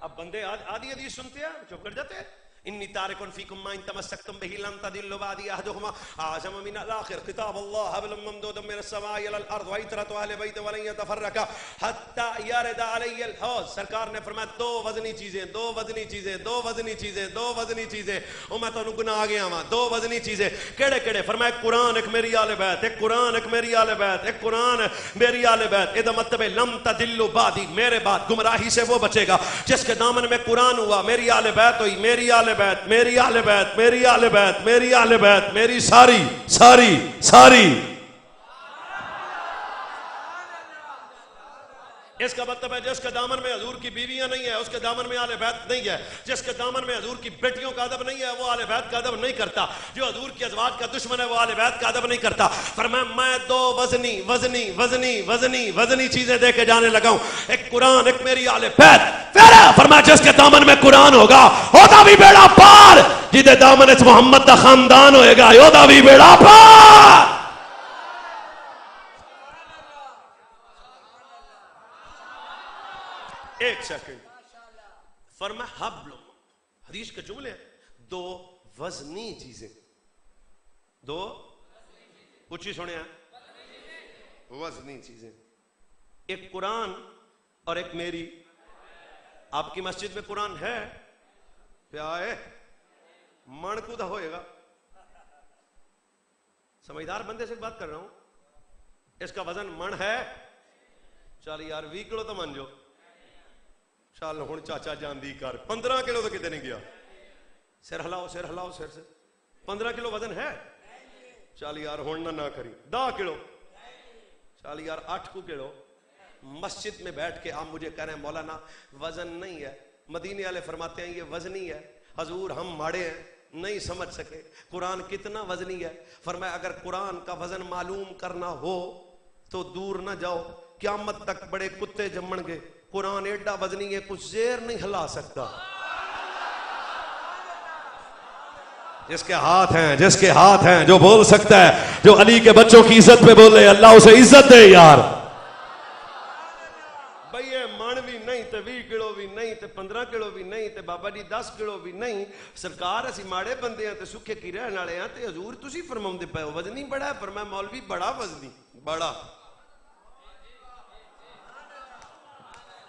اب بندے آدھی حدیث سنتے ہیں چپ کر جاتے ہیں. انی تارکن فیکم ما ان تمسکتم به لن تضلوا بعدی احدهما اعظم من الاخر. کتاب اللہ حبل ممدود من السماء الى الارض وعترۃ اہل بیت ولن يتفرقا حتى يرد علی الحوض. سرکار نے فرمایا دو وزنی چیزیں دو وزنی چیزیں دو وزنی چیزیں دو وزنی چیزیں. او میں تانوں گناہ آ گیا ہاں. دو وزنی چیزیں کیڑے کیڑے؟ فرمایا قرآن ایک میری آل بیت ایک قرآن ایک میری آل بیت ایک قرآن میری آل بیت. ادا مطلب ہے لم تضلوا بعدی میرے بعد گمراہی سے وہ بچے گا جس کے دامن میں قرآن ہوا. میری آل بیت ہوئی میری آل بیت میری آل بیت میری آل بیت میری آل بیت میری ساری ساری ساری. اس کا مطلب ہے جس کے دامن میں حضور کی بیویاں نہیں ہے اس کے دامن میں آل بیت نہیں ہے. جس کے دامن میں حضور کی بیٹیوں کا ادب نہیں ہے وہ آل بیت کا ادب نہیں کرتا. جو حضور کی ازواج کا دشمن ہے وہ آل بیت کا ادب نہیں کرتا. فرمایا میں دو وزنی وزنی وزنی وزنی وزنی چیزیں دے کے جانے لگا ہوں. ایک قرآن ایک میری آل بیت. فرمایا جس کے دامن میں قرآن ہوگا ہوتا بھی بیڑا پار. جدے دامن اس محمد دا خاندان ہوئے گا ہوتا بھی بیڑا پار. ایک سیکنڈ فرمایا حبل، حدیث کے جملے ہیں، دو وزنی چیزیں، دو کچھ ہی سنیا وزنی چیزیں، ایک قرآن اور ایک میری۔ آپ کی مسجد میں قرآن ہے پیا ہے، من کو دا ہوئے گا؟ سمجھدار بندے سے بات کر رہا ہوں، اس کا وزن من ہے؟ چل یار 20 کلو تو من جو، چل ہوں چاچا جان دی کر 15 کلو تو کتے نہیں گیا، سر ہلاؤ سر ہلاؤ سر سے، 15 کلو وزن ہے؟ چل یار ہوں نہ کری 10 کلو، چل یار 8 کلو۔ مسجد میں بیٹھ کے آپ مجھے کہہ رہے ہیں مولانا وزن نہیں ہے، مدینے والے فرماتے ہیں یہ وزنی ہے۔ حضور ہم ماڑے ہیں نہیں سمجھ سکے قرآن کتنا وزنی ہے۔ فرمایا اگر قرآن کا وزن معلوم کرنا ہو تو دور نہ جاؤ، قیامت تک بڑے کتے جمن گے، قرآن ایڈا وزنی ہے کچھ زیر نہیں ہلا سکتا۔ جس کے ہاتھ ہیں جو بول سکتا ہے، جو علی کے بچوں کی عزت پہ بولے، اللہ اسے عزت دے یار۔ بھئی یہ من بھی نہیں تے 20 کلو بھی نہیں تے 15 کلو بھی نہیں تے بابا جی 10 کلو بھی نہیں، سرکار اسی ماڑے بندے ہیں تے سکھے کی رہن والے ہیں تے حضور تسی فرماؤندے پے وزنی بڑا ہے۔ فرمایا مولوی بڑا وزنی بڑا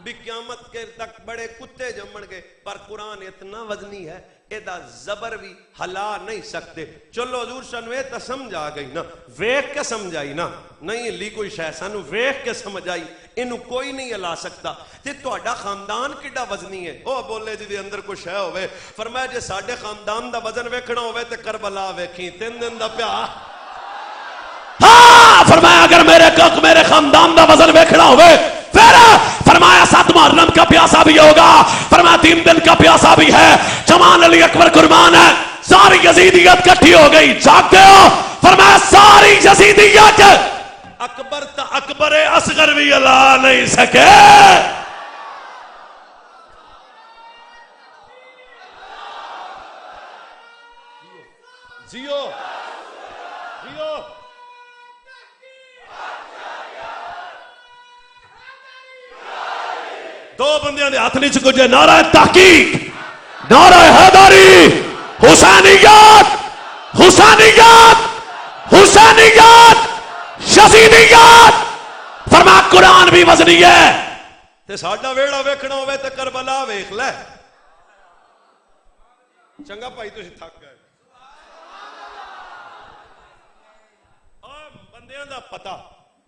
بھی قیامت کے تک بڑے کتے جمن گے، پر قرآن اتنا وزنی ہے ایدہ زبر بھی ہلا نہیں سکتے۔ چلو حضور شنوے تا سمجھ آ گئی نا، ویخ کے سمجھائی نا، نہیں لی کوئی شے سانو ویخ کے سمجھائی، انہوں کوئی نہیں ہلا سکتا۔ تے تہاڈا خاندان کڈا وزنی ہے؟ او بولے جی دے اندر کچھ ہے ہوئے۔ فرمایا جے ساڈے خاندان دا وزن ویکھنا ہوئے تے کربلا ویکھی 3 دن دا پیا۔ ہاں فرمایا اگر میرے خاندان دا وزن ویکھنا ہوئے پھر فرمایا 7 محرم کا پیاسا بھی ہوگا، فرمایا 3 دن کا پیاسا بھی ہے، جوان علی اکبر قربان ہے، ساری یزیدیت کٹھی ہو گئی، جاگتے ہو؟ فرمایا ساری یزیدیت، اکبر تا اکبر اصغر بھی اللہ نہیں سکے۔ جیو جیو دو بندیاں دے ہاتھ نہیں چکے، نعرہ تحقیق، نعرہ حیدری، حسینیت حسینیت حسینیت یزیدیت۔ فرمایا قرآن بھی وزنی ہے تے ساڈا ویڑا ویکھنا ہوئے تے کربلا ویکھ لے۔ چنگا بھائی تسی تھک گئے۔ بندیاں دا پتہ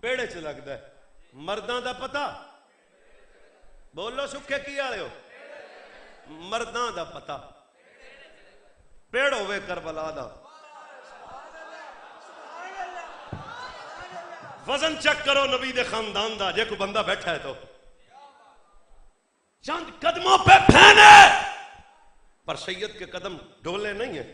پیڑے چ لگدا ہے، مرداں دا پتہ بولو سکھے کی آلے ہو، مرداں دا پتہ پیڑ ہوئے کربلا دا۔ وزن چیک کرو نبی دے خاندان دا، جے کوئی بندہ بیٹھا ہے تو چند قدموں پہ پھینے، پر سید کے قدم ڈولے نہیں ہیں۔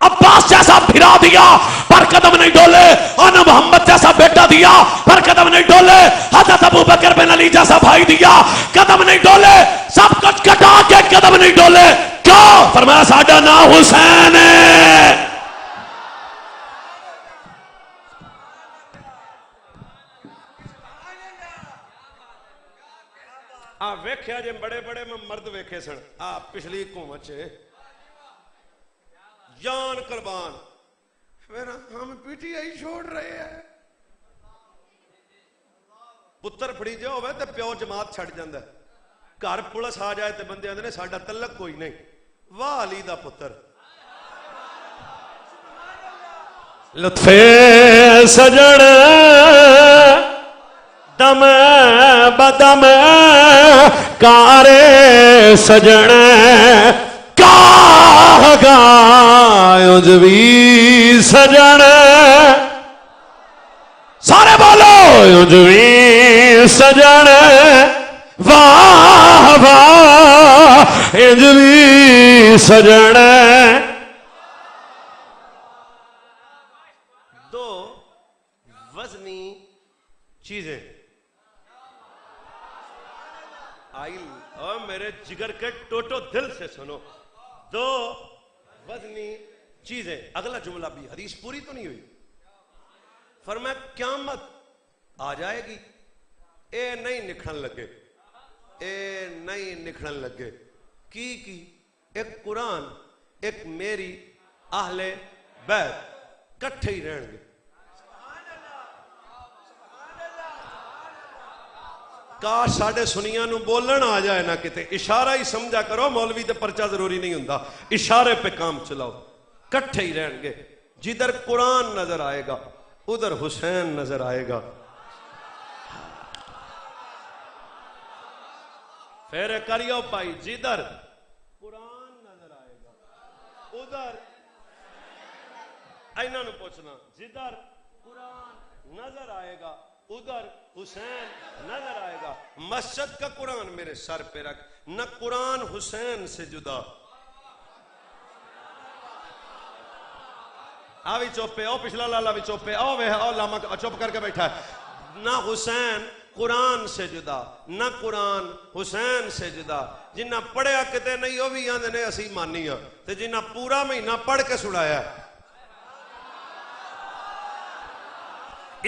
عباس جیسا پھرا دیا پر قدم نہیں ڈولے، آنا محمد جیسا بیٹا دیا پر قدم نہیں ڈولے، حضرت ابو بکر بن علی جیسا بھائی دیا قدم نہیں ڈولے، سب کچھ کٹا کے قدم نہیں ڈولے۔ کیوں؟ فرمایا ساڈا نام حسین ہے۔ ویکھیا جے بڑے بڑے میں مرد ویکھے سن، پچھلی حکومت چ جان قربان، پھر ہم پی ٹی آئی چھوڑ رہے ہیں، پتر پھڑی جا ہوئے تے پیو جماعت چھڑ جاندہ ہے، گھر پولیس آ جائے تے بندے آندے نے ساڈا تعلق کوئی نہیں، واہ علی دا پتر۔ لطف سجن دم بدم کارے سجن یوجوی سجن، سارے بولو یوجوی سجن، واہ واہ یوجوی سجن۔ دو وزنی چیزیں آئل اور میرے جگر کے ٹوٹو دل سے سنو، دو وزنی چیزیں۔ اگلا جملہ بھی حدیث پوری تو نہیں ہوئی۔ فرمایا قیامت آ جائے گی، اے نہیں نکھن لگے، اے نہیں نکھڑن لگے کی ایک قرآن ایک میری اہل بیت کٹھے ہی رہن گے. کاش ساڈے سنیاں نو بولن آ جائے نا کتے اشارہ ہی سمجھا کرو مولوی تے پرچہ ضروری نہیں ہوندا اشارے پہ کام چلاؤ کٹھے ہی رہن گے. جدھر قرآن نظر آئے گا ادھر حسین نظر آئے گا. پھر کریو پائی جدھر قرآن نظر آئے گا ادھر اینا نو پوچھنا جدھر قرآن نظر آئے گا ادھر حسین نظر آئے گا. مسجد کا قرآن میرے سر پہ رکھ نہ قرآن حسین سے جدا. آوی چوپے او پچھلا لالا بھی چوپے او وے او لاما چپ کر کے بیٹھا ہے. نہ حسین قرآن سے جدا نہ قرآن حسین سے جدا. جنہ پڑھیا کتے نہیں وہ بھی آندے نے اسی مانی ہاں تے جنہ پورا مہینہ پڑھ کے سنایا ہے.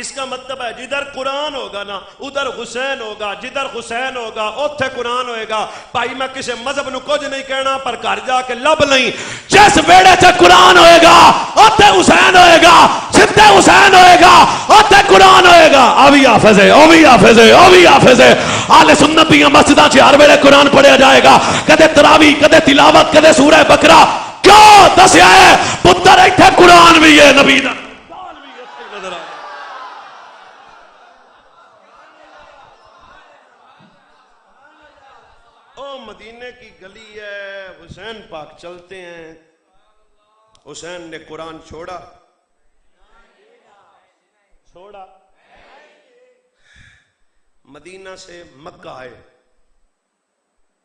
اس کا مطلب ہے جدھر قرآن ہوگا نا ادھر حسین ہوگا جدھر حسین ہوگا اتھے قرآن ہوئے گا. بھائی میں کسی مذہب نو کچھ نہیں کہنا پر گھر جا کے لب نہیں جس بیڑے تے قرآن ہوئے گا اتھے حسین ہوئے گا جتھے حسین ہوئے گا اتھے قرآن ہوئے گا. اوی حافظ ہے اوی حافظ ہے اوی حافظ ہے. اہل سنت دیاں مسجداں چ ہر ویلے قرآن پڑھیا جائے گا کدے تراویح کدے تلاوت کدے سورہ بقرہ. کیوں دسیا ہے پتر ایتھے قرآن بھی ہے نبی دا مدینے کی گلی ہے. حسین پاک چلتے ہیں. حسین نے قرآن چھوڑا مدینہ سے مکہ آئے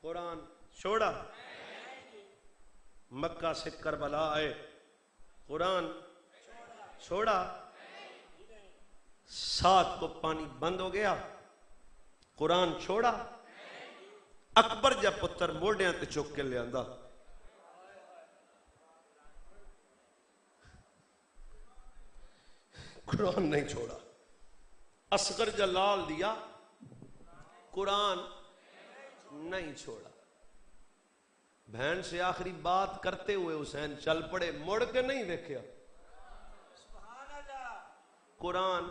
قرآن چھوڑا. مکہ سے کربلا آئے قرآن چھوڑا. سات کو پانی بند ہو گیا قرآن چھوڑا. اکبر جب پتر موڑیاں تے چوک کے لے آندا قرآن نہیں چھوڑا. اصغر جلال دیا قرآن نہیں چھوڑا. بہن سے آخری بات کرتے ہوئے حسین چل پڑے مڑ کے نہیں دیکھیا قرآن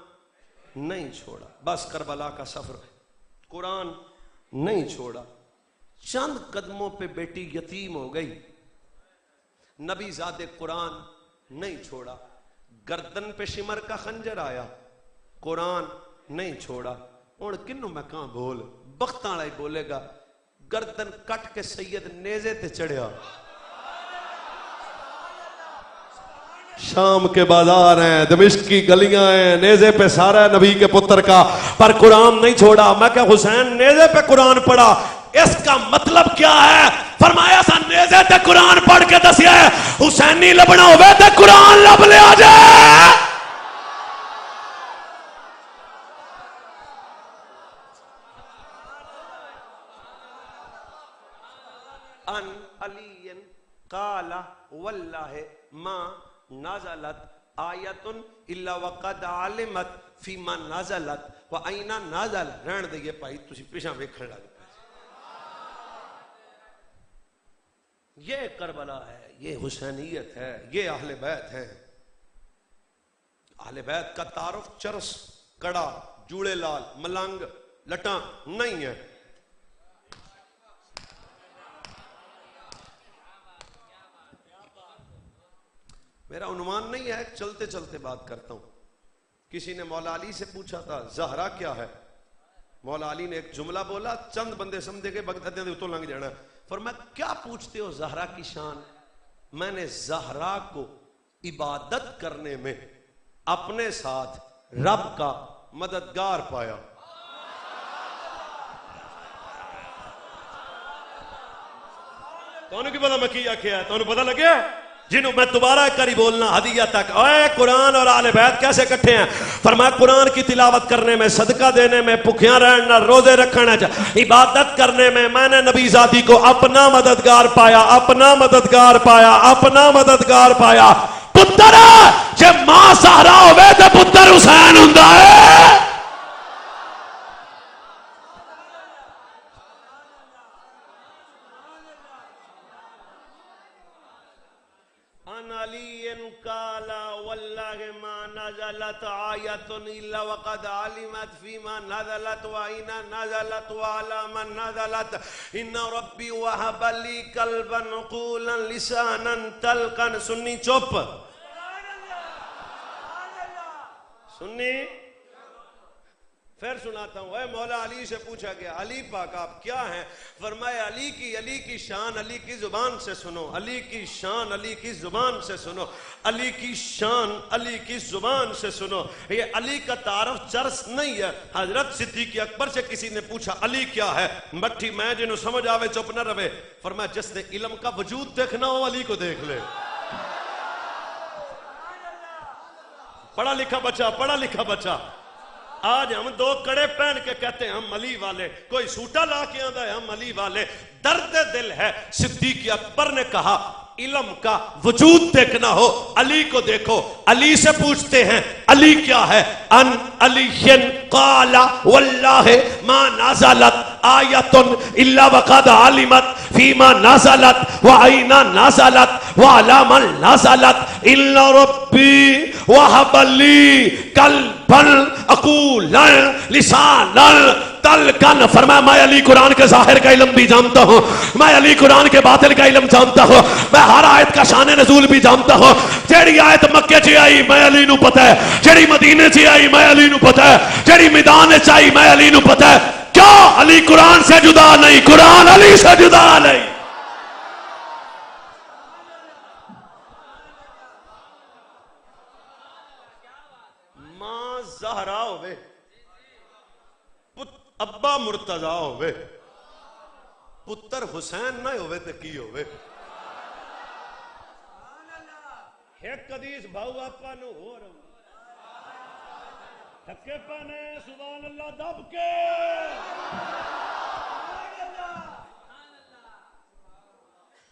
نہیں چھوڑا. بس کربلا کا سفر قرآن نہیں چھوڑا. چند قدموں پہ بیٹی یتیم ہو گئی نبی زادے قرآن نہیں چھوڑا. گردن پہ شمر کا خنجر آیا قرآن نہیں چھوڑا. اور کنوں میں کہاں بول بختاں لائی بولے گا گردن کٹ کے سید نیزے تے چڑھیا. شام کے بازار ہیں دمشق کی گلیاں ہیں نیزے پہ سارا نبی کے پتر کا پر قرآن نہیں چھوڑا. میں کہ حسین نیزے پہ قرآن پڑھا اس کا مطلب کیا ہے؟ فرمایا سا نیزے تے قرآن پڑھ کے دسیا ہے حسینی لبنا ہوئے تے قرآن لب لے آ جائے. ان علی قال واللہ ما نازلت آیت الا وقد علمت فیما نازلت و اینا نازل. رہن دئیے پائی تسی پیشاں ویکھن لگ. یہ کربلا ہے یہ حسینیت ہے یہ اہل بیت ہے. اہل بیت کا تعارف چرس کڑا جوڑے لال ملنگ لٹاں نہیں ہے. میرا عنوان نہیں ہے چلتے چلتے بات کرتا ہوں. کسی نے مولا علی سے پوچھا تھا زہرا کیا ہے. مولا علی نے ایک جملہ بولا چند بندے سمجھے کہ بغدادیاں دے اتوں لنگ جانا. فرمایا کیا پوچھتے ہو زہرا کی شان. میں نے زہرا کو عبادت کرنے میں اپنے ساتھ رب کا مددگار پایا. تو کی پتا میں کیا کیا ہے تو پتا لگیا جنہوں میں دوبارہ کری بولنا ہدیہ تک. اے قرآن اور آل بیت کیسے کٹھے ہیں؟ فرمایا قرآن کی تلاوت کرنے میں صدقہ دینے میں بھوکیاں رہنا روزے رکھنا عبادت کرنے میں نے نبی ذاتی کو اپنا مددگار پایا اپنا مددگار پایا اپنا مددگار پایا. پتر جب ماں سہرا ہوئے تو پتر حسین ہوندا ہے. عن علي قال والله ما نزلت آية إلا وقد علمت فيما نزلت وأين نزلت وعلى من نزلت إن ربي وهب لي قلبا عقولا لسانا تلقا. سنی چپ, سنی پھر سناتا ہوں. اے مولا علی سے پوچھا گیا علی پاک آپ کیا ہیں؟ فرمایا علی کی شان علی کی زبان سے سنو, علی کی شان علی کی زبان سے سنو, علی کی شان علی کی زبان سے سنو. یہ علی کا تعارف چرس نہیں ہے. حضرت صدیق اکبر سے کسی نے پوچھا علی کیا ہے؟ مٹھی میں جنہوں سمجھ آوے چپ نہ رہے. فرمایا جس نے علم کا وجود دیکھنا ہو علی کو دیکھ لے. پڑھا لکھا بچہ, پڑھا لکھا بچہ. آج ہم دو کڑے پہن کے کہتے ہیں ہم علی والے, کوئی سوٹا لا کے آندہ ہے ہم علی والے. درد دل ہے. صدیق اکبر نے کہا علم کا وجود دیکھنا ہو علی کو دیکھو. علی سے پوچھتے ہیں علی کیا ہے؟ ان علی قال واللہ ما نازلت آیت الا وقد علمت فیما نازلت وعین نازلت وعلی من نازلت الا ربی وہب لی قلبا عقولا لسانا تلقا. فرمایا میں علی قرآن کے ظاہر کا علم بھی جانتا ہوں, میں علی قرآن کے باطن کا علم جانتا ہوں, میں ہر آیت کا شان نزول بھی جانتا ہوں. جیڑی آیت مکے چ آئی میں علی نو پتہ ہے, جیڑی مدینے چ آئی میں علی نو پتہ ہے, جیڑی میدان چ آئی میں علی نو پتہ ہے. کیا علی قرآن سے جدا نہیں, قرآن علی سے جدا نہیں. ماں زہرا ہوئے, ابا مرتضی ہوئے, پتر حسین نہ ہوئے تے کی ہوئے. ایک حدیث بھاؤ آپا نو ہو رہا تھکے پانے سبحان اللہ دب کے.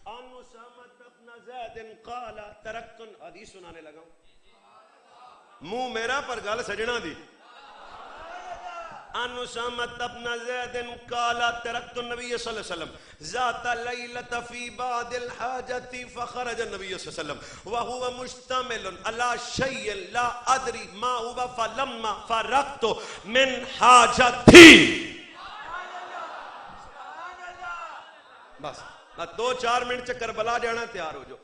ان اسامہ بن زید قال ترکت, حدیث سنانے لگا ہوں منہ میرا پر گل سجنا دی. ان اسامہ بن زید قال ترکت النبی صلی اللہ علیہ وسلم ذات لیلۃ فی بعض الحاجۃ فخرج النبی صلی اللہ علیہ وسلم وهو مشتمل على شیء لا ادری ما هو فلما فرغت من حاجتی. بس 2-4 منٹ چ کربلا جانا تیار ہو جو.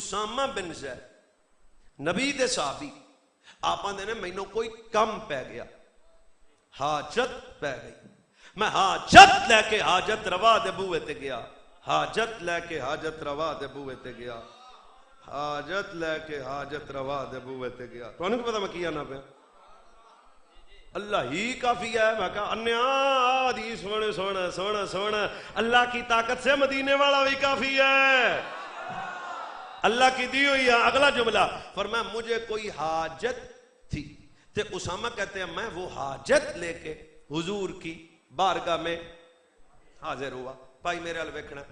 اسامہ بن زید نبی دے صحابی آپ آندے نے مینوں کوئی کم پہ گیا, حاجت پہ گئی, میں حاجت لے کے حاجت روا دے بوئے تے گیا, حاجت لے کے حاجت روا دے بوئے تے گیا, حاجت لے کے حاجت روا دے بوئے تے گیا. تو انہوں کو پتا میں کیا نہ پہ اللہ ہی کافی ہے. میں کہا انیا آدھی سونا سونا سونا سونا, اللہ کی طاقت سے مدینے والا بھی کافی ہے, اللہ کی دی ہوئی ہے. اگلا جملہ فرمایا مجھے کوئی حاجت تھی. تے اسامہ کہتے ہیں میں وہ حاجت لے کے حضور کی بارگاہ میں حاضر ہوا. بھائی میرے حال ویکھنا.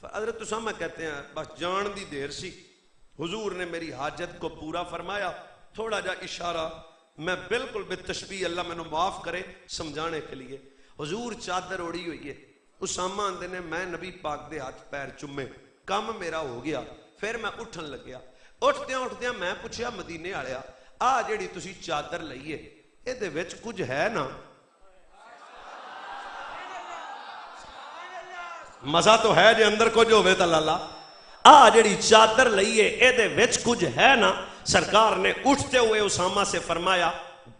حضرت اسامہ کہتے ہیں بس جان دی دیر سی, حضور نے میری حاجت کو پورا فرمایا. تھوڑا جا اشارہ میں بالکل بے تشبیہ, اللہ میں نے معاف کرے سمجھانے کے لیے. حضور چادر اوڑی ہوئی ہے, اسامہ اندے نے میں نبی پاک دے ہاتھ پیر چمے, کام میرا ہو گیا. پھر میں اٹھن لگیا. اٹھدیاں میں پوچھیا مدینے والیا آ جیڑی تسی چادر لئیے اے دے وچ کچھ ہے نا؟ مزہ تو ہے جے اندر کچھ ہوئے تا لالا. آ جیڑی چادر لئیے اے دے وچ کچھ ہے نا؟ سرکار نے اٹھتے ہوئے اسامہ سے فرمایا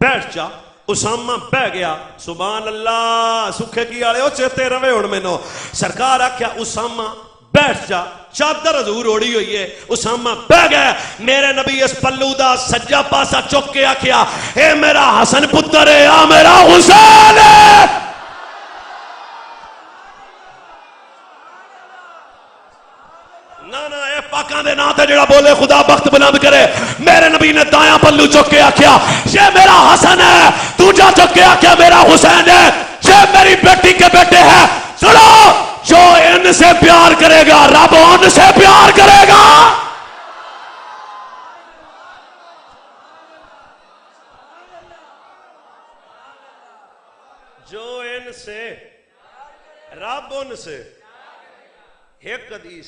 بیٹھ جا. اسامہ بہ گیا. سبحان اللہ, سکھے کی آڑے ہو چیتے روے اڑ میں نو. سرکار آکھیا اسامہ بیٹھ جا. چادر حضور اوڑی ہوئی ہے, اسامہ بہ گئے. میرے نبی اس پلو دا سجا پاسا چک کے آکھیا اے میرا حسن پتر ہے, آ میرا حسین ہے. نا اے پاکاں دے نا تے جڑا بولے خدا بخت بلند کرے. میرے نبی نے دایاں پلو چک کے آکھیا یہ میرا حسن ہے. دوجا چک کے آکھیا میرا حسین ہے. یہ میری بیٹی کے بیٹے ہیں. سنو, جو ان سے پیار کرے گا رب ان سے پیار کرے گا. جو ان سے رب ان سے. ایک حدیث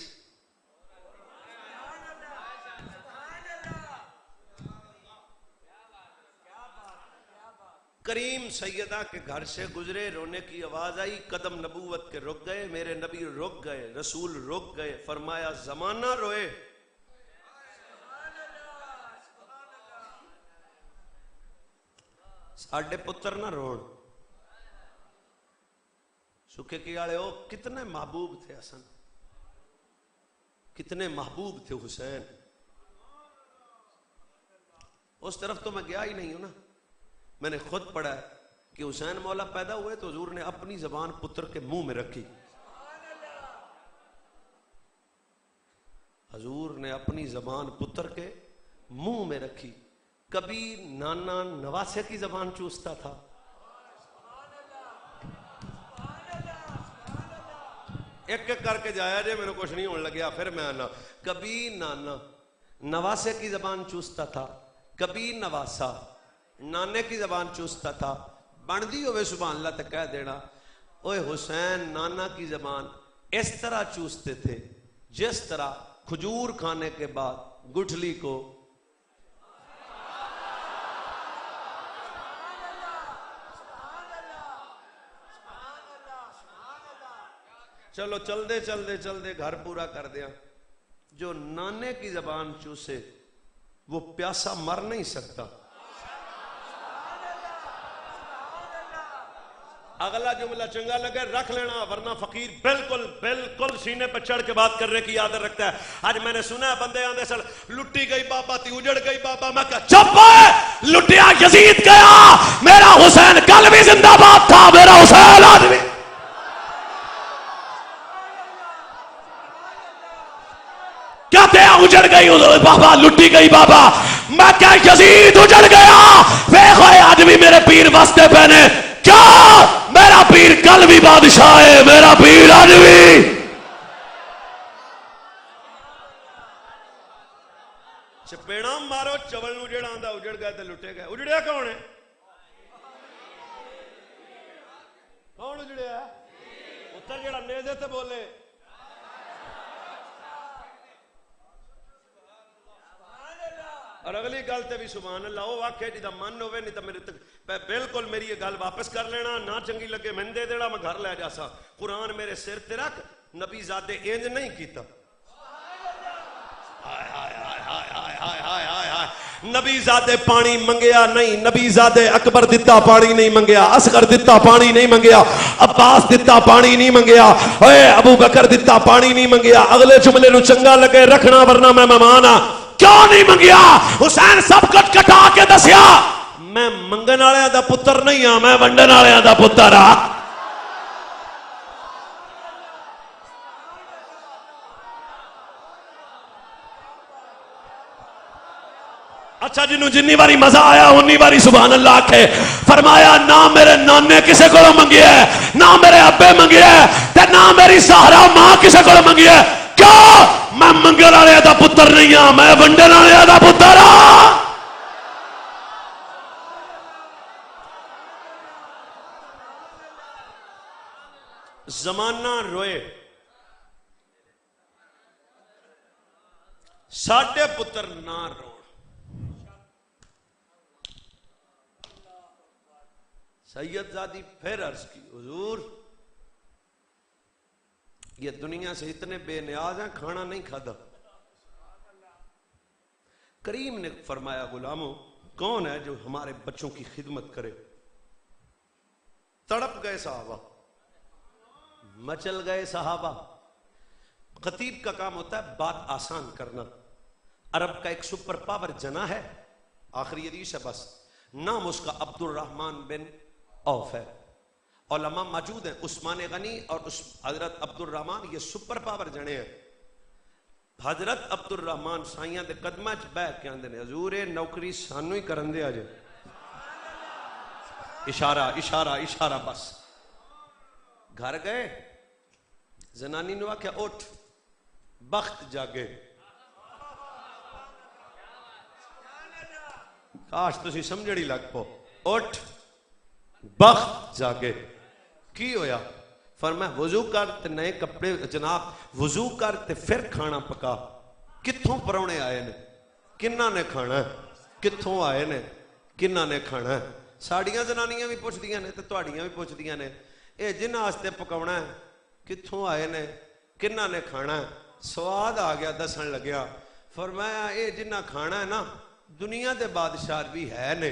کریم سیدہ کے گھر سے گزرے, رونے کی آواز آئی, قدم نبوت کے رک گئے, میرے نبی رک گئے, رسول رک گئے, فرمایا زمانہ روئے, ساڈے پتر نہ رون. سکھے کی آڑے ہو, کتنے محبوب تھے حسن, کتنے محبوب تھے حسین. اس طرف تو میں گیا ہی نہیں ہوں نا, میں نے خود پڑھا ہے کہ حسین مولا پیدا ہوئے تو حضور نے اپنی زبان پتر کے منہ میں رکھی. حضور نے اپنی زبان پتر کے منہ میں رکھی. کبھی نانا نواسے کی زبان چوستا تھا, ایک ایک کر کے جایا جے, میرے کچھ نہیں ہونے لگیا, پھر میں آنا. کبھی نانا نواسے کی زبان چوستا تھا, کبھی نواسا نانے کی زبان چوستا تھا. بندی ہوئے سبحان اللہ تے کہہ دینا, اوے حسین نانا کی زبان اس طرح چوستے تھے جس طرح کھجور کھانے کے بعد گٹھلی کو. چلو چل دے گھر پورا کر دیا. جو نانے کی زبان چوسے وہ پیاسا مر نہیں سکتا. اگلا جملہ چنگا لگے رکھ لینا, ورنہ فقیر بالکل سینے پہ چڑھ کے بات کرنے کی عادت رکھتا ہے. آج میں نے سنا ہے بندے آندے سر لٹی گئی بابا تی اجڑ گئی بابا. میں کہا چپ ہے, لٹیا یزید گیا, میرا حسین کل بھی زندہ باد تھا, میرا حسین آج بھی. کہتے ہیں اجڑ گئی بابا, لٹی گئی بابا. میں کہا یزید اجڑ گیا, دیکھو آج بھی میرے پیر واسطے پہنے. کیا میرا پیر کل بھی بادشاہ ہے, میرا پیر آج بھی. چپیڑا مارو چول اجڑ آندا, اجڑ گئے تے لٹے گئے. اجڑیا کون ہے؟ کون اجڑیا؟ پتر جڑا نیزے تے بولے. اور اگلی گل تے بھی سبحان اللہ وہ واقعے جدا من ہوئے, نہیں تو میرے تک بالکل میری یہ گل واپس کر لینا, نہ چنگی لگے میں دے دینا, میں گھر لے جاسا. قرآن میرے سر تے رکھ, نبی زادے انج نہیں کیتا. نبی زادے پانی منگیا نہیں, نبی زادے اکبر دتا پانی نہیں منگیا, اصغر دتا پانی نہیں منگیا, عباس دتا پانی نہیں منگیا, اے ابو بکر دتا پانی نہیں منگیا. اگلے جملے نو چنگا لگے رکھنا, ورنہ میں مہمان ہاں. کیوں نہیں منگیا؟ حسین سب کٹ کٹا کے دسیا, میں منگن والے دا پتر نہیں ہاں, میں ونڈن والے دا پتر ہاں. اچھا جنوں جنی باری مزہ آیا انی باری سبحان اللہ آکھے. فرمایا نہ میرے نانے کسے کو منگی ہے, نہ میرے ابے منگی ہے, تے نہ میری سہرا ماں کسے کو منگی ہے. کیوں؟ میں منگل والے دا پتر نہیں ہاں, میں ونڈن والے دا پتر ہاں. زمانہ روئے, ساڈے پتر نہ رو. سید زادی پھر عرض کی, حضور یہ دنیا سے اتنے بے نیاز ہیں, کھانا نہیں کھادا. کریم نے فرمایا غلاموں کون ہے جو ہمارے بچوں کی خدمت کرے؟ تڑپ گئے صحابہ, مچل گئے صحابہ. خطیب کا کام ہوتا ہے بات آسان کرنا. عرب کا ایک سپر پاور جنا ہے, آخری حدیث ہے بس, نام اس کا عبد الرحمن بن عوف ہے. علماء موجود ہیں, عثمان غنی اور حضرت عبد الرحمن یہ سپر پاور جنے ہیں. حضرت عبد الرحمن سائیاں دے قدمہ چ بیٹھ کے آندے نے حضور اے نوکری سانو ہی کرن دے اج. اشارہ اشارہ اشارہ بس. گھر گئے, زنانی نے آکھیا اٹھ بخت جاگے. کاش تسی سمجھڑی لگ پو. اٹھ بخت جاگے. کی ہویا؟ فرمایا وضو کر تے نئے کپڑے, جناب وضو کر تے پھر کھانا پکا. کتھوں پرونے آئے نے, کنہ نے کھانا ہے, کتھوں آئے نے, کنہ نے کھانا ہے. ਸਾਡੀਆਂ ਜ਼ਨਾਨੀਆਂ ਵੀ ਪੁੱਛਦੀਆਂ ਨੇ ਤੇ ਤੁਹਾਡੀਆਂ ਵੀ ਪੁੱਛਦੀਆਂ ਨੇ, ਇਹ ਜਿਨ੍ਹਾਂ ਵਾਸਤੇ ਪਕਾਉਣਾ ਹੈ ਕਿੱਥੋਂ ਆਏ ਨੇ, ਕਿੰਨਾ ਨੇ ਖਾਣਾ? ਸਵਾਦ ਆ ਗਿਆ ਦੱਸਣ ਲੱਗਿਆ। ਫਰਮਾਇਆ ਇਹ ਜਿੰਨਾ ਖਾਣਾ ਹੈ ਨਾ, ਦੁਨੀਆ ਦੇ ਬਾਦਸ਼ਾਹ ਵੀ ਹੈ ਨੇ,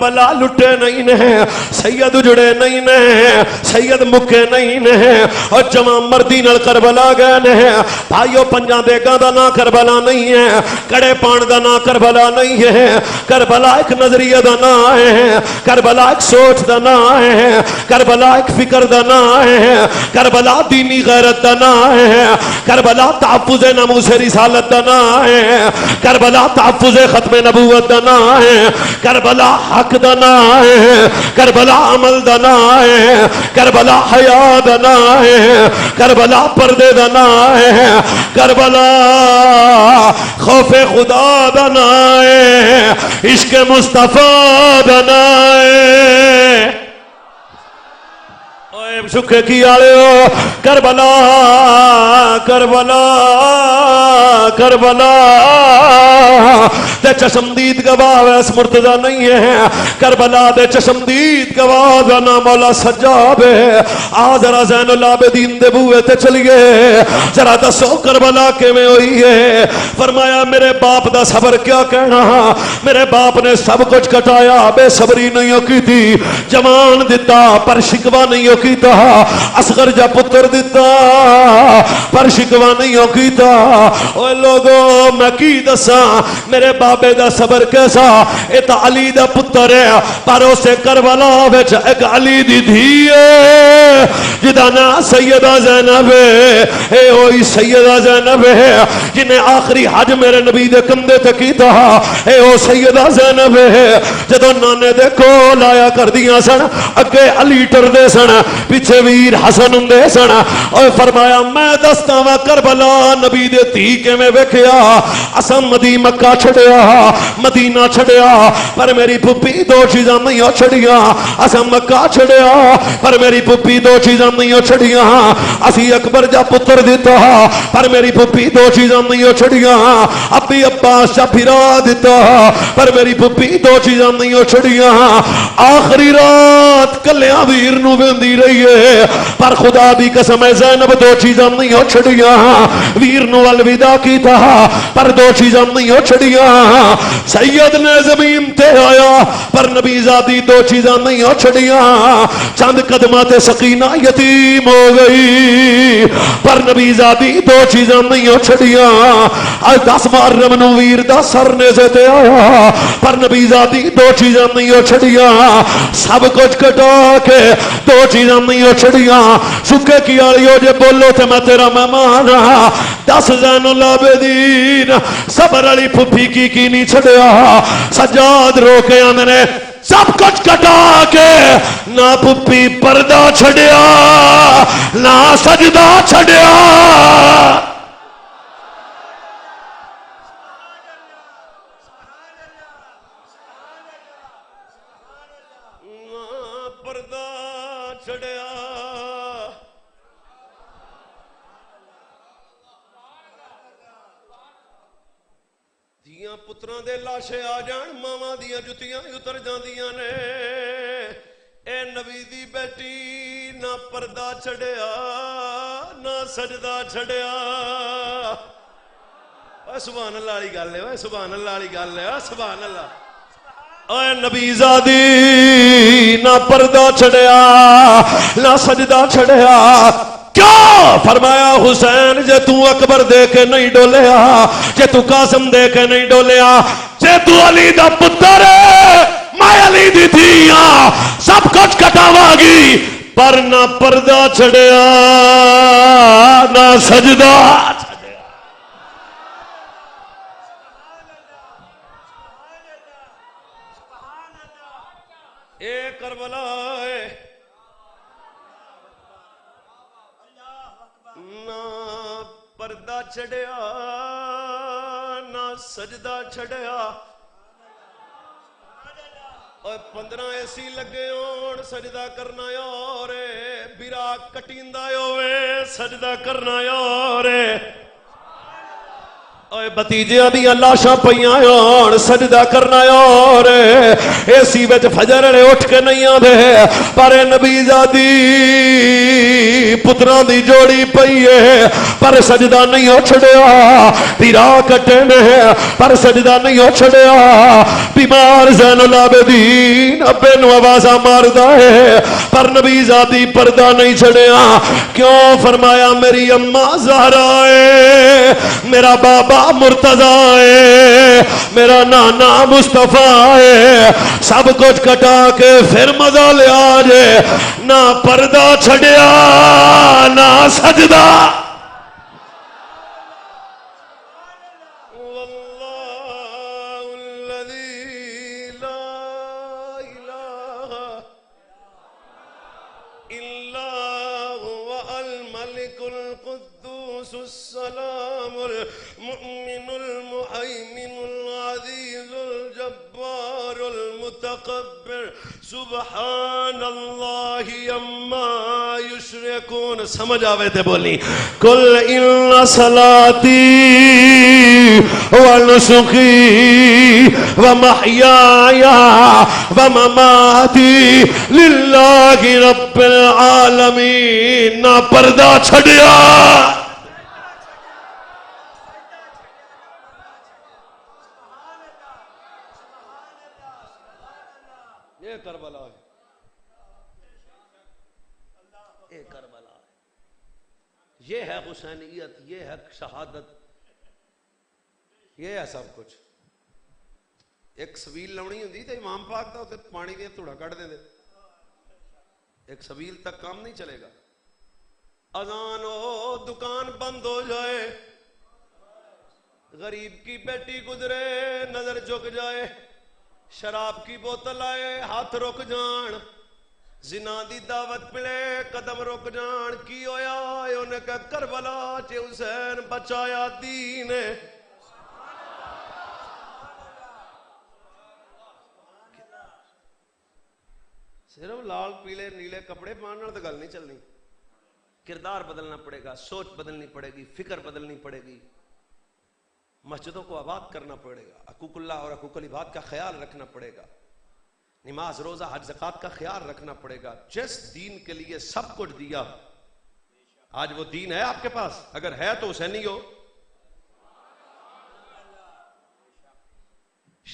کربلا لٹے نہیں نے، سید اجڑے نہیں نے، سید مکے نہیں نے، اور جمع مردی نال کربلا گئے نے۔ بھائیو پنجاں دیگاں دا نا کربلا نہیں ہے، کڑے پان دا نا کربلا نہیں ہے، کربلا ایک نظریہ دا نا ہے، کربلا ایک سوچ دا نا ہے، کربلا ایک فکر دا نا ہے، کربلا دینی غیرت دا نا ہے، کربلا تحفظ ناموس رسالت دا نا ہے، کربلا تحفظ ختم نبوت دا نا ہے، کربلا حق دا نا ہے، کربلا عمل دا نا ہے، کربلا حیا دا نا ہے، کربلا پردے دا نا ہے، کربلا خوف خدا دا نا ہے، عشق مصطفیٰ دا نا ہے۔ شکے کی آلے ہو کربلا کربلا کربلا تے چشمدید گواہ ویس مرتضی نہیں ہے، کربلا دے چشمدید گواہ دا مولا سجاب ہے۔ ذرا زین العابدین دے بوئے تے چلیے، ذرا دسو کربلا کے میں ہوئی ہے۔ فرمایا میرے باپ دا صبر کیا کہنا، میرے باپ نے سب کچھ کٹایا، بے صبری نہیں ہو کی تھی، جوان دیتا پر شکوہ نہیں ہو کی تھا، اصغر جا پتر دیتا پر شکوہ نہیں ہو کی تھا۔ اوہ لوگو میں کی دسا میرے بابے دا صبر کیسا، ایتا علی دا پتر ہے، پر اسے کربلا وچ ایک علی دی دھی ہے جدا نا سیدہ زینب ہے، اے اوہی سیدہ زینب ہے جنہیں آخری حج میرے نبی دے کندے تے کی تھا، اے او سیدہ زینب ہے جدو نانے دے کول آیا کر دیا سن، اگے علی ٹر دے سن، پیچھے ویر حسن ہندے سن، اور فرمایا میں دستا وا کربلا نبی دے تھی کے میں ویکھیا، اساں مدی مکہ چھڑیا مدینہ چھڑیا پر میری پھپھی دو چیزاں نہیں ہو چھڑیا، اساں مکہ چھڑیا پر میری پھپھی دو چیزاں نہیں ہو چھڑیا، اسی اکبر جا پتر دیتا پر میری پھپھی دو چیزاں نہیں ہو چھڑیا، ابی عباس جا پھرا دیتا پر میری پھپھی دو چیزاں نہیں ہو چھڑیا۔ آخری رات کلیاں ویر نو ویندی رہی ہے پر خدا دی قسم ہے زینب دو چیزاں نہیں ہو چھڑیاں، ویر نو الوداع کی تھا پر دو چیزاں نہیں ہو چھڑیاں، سید نے زمین تے آیا پر نبی زادی دو چیزاں نہیں ہو چھڑیاں، چند قدمات سکینہ یتیم ہو گئی پر نبی زادی دو چیزاں نہیں ہو چھڑیاں، 10 محرم نو ویر دا سر نیزے تے آیا پر نبی زادی دو چیزاں نہیں ہو چھڑیاں، سب کچھ کٹا کے دو چیزاں نہیں ہو چھڑیاں، سکے کی آلیو جے بولو تے میں تیرا مہمان ہاں، 10 زین العابدین صبر علی پھپھی کی نہیں چھڑیا، سجاد رو کے آندھنے سب کچھ کٹا کے نہ پھپھی پردہ چھڑیا نہ سجدہ چھڑیا۔ پتران دے لاشے آ جان ماما دیا جتیاں اتر جاندیاں نے، اے نبی دی بیٹی نہ پردہ چھڑیا نہ سجدہ چھڑیا۔ سبحان اللہ علی گل ہے، سبحان اللہ علی گل ہے، سبحان اللہ۔ اے نبی زادی نہ پردہ چھڑیا نہ سجدہ چھڑیا، کیا فرمایا حسین جے تو اکبر دے کے نہیں ڈولیا، جے تو قاسم دے کے نہیں ڈولیا، جے تو علی دا پتر ہے میں علی دی دھیاں سب کچھ کٹاوا گی پر نہ پردہ چھڑیا نہ سجدہ چھڑیا۔ اے کربلا پردہ چھڑیا نہ سجدہ چھڑیا، اور 15 ایسی لگے ہون سجدہ کرنا یار برا کٹیندا ہوئے سجدہ کرنا یار اے بتیجیاں دیاں لاشاں پیاں آن سجدہ کرنا اور اسی وچ فجر نے اٹھ کے نہیں آدھے پر نبی زادی پتراں دی جوڑی پئی ہے پر سجدہ نہیں ہو چھڑیا پیرا کٹے نے پر سجدہ نہیں ہو چھڑیا بیمار زین العابدین ابے نو آوازاں ماردا ہے پر نبی زادی پردہ نہیں چھڑیا کیوں فرمایا میری اماں زہرا ہے میرا بابا مرتضی ہے میرا نانا مصطفیٰ ہے سب کچھ کٹا کے پھر مزہ لیا جے نہ پردہ چھڑیا نہ سجدہ السلام المؤمن المهيمن العزيز الجبار المتكبر سبحان اللہ عما یشرکون. سمجھ آوے تھے بولی کل ان صلاتي ونسكي ومحياي ومماتي لله رب العالمین. نہ پردہ چھڑیا یہ کربلا ہے یہ کربلا ہے یہ ہے حسینیت یہ ہے شہادت یہ ہے سب کچھ. ایک سبیل لونی ہوندی تے امام پاک دا تے پانی دے تھوڑا کٹ دے ایک سبیل تک کام نہیں چلے گا. اذان ہو دکان بند ہو جائے غریب کی بیٹی گزرے نظر جھک جائے شراب کی بوتل آئے ہاتھ رک جان زنا دی دعوت ملے قدم رک جان کی ہویا انہیں کہا کربلا چے حسین بچایا دین. صرف لال پیلے نیلے کپڑے پہننے تو گل نہیں چلنی. کردار بدلنا پڑے گا سوچ بدلنی پڑے گی فکر بدلنی پڑے گی مسجدوں کو آباد کرنا پڑے گا حقوق اللہ اور حقوق العباد کا خیال رکھنا پڑے گا نماز روزہ حج زکوٰۃ کا خیال رکھنا پڑے گا. جس دین کے لیے سب کچھ دیا آج وہ دین ہے آپ کے پاس اگر ہے تو حسینی ہو.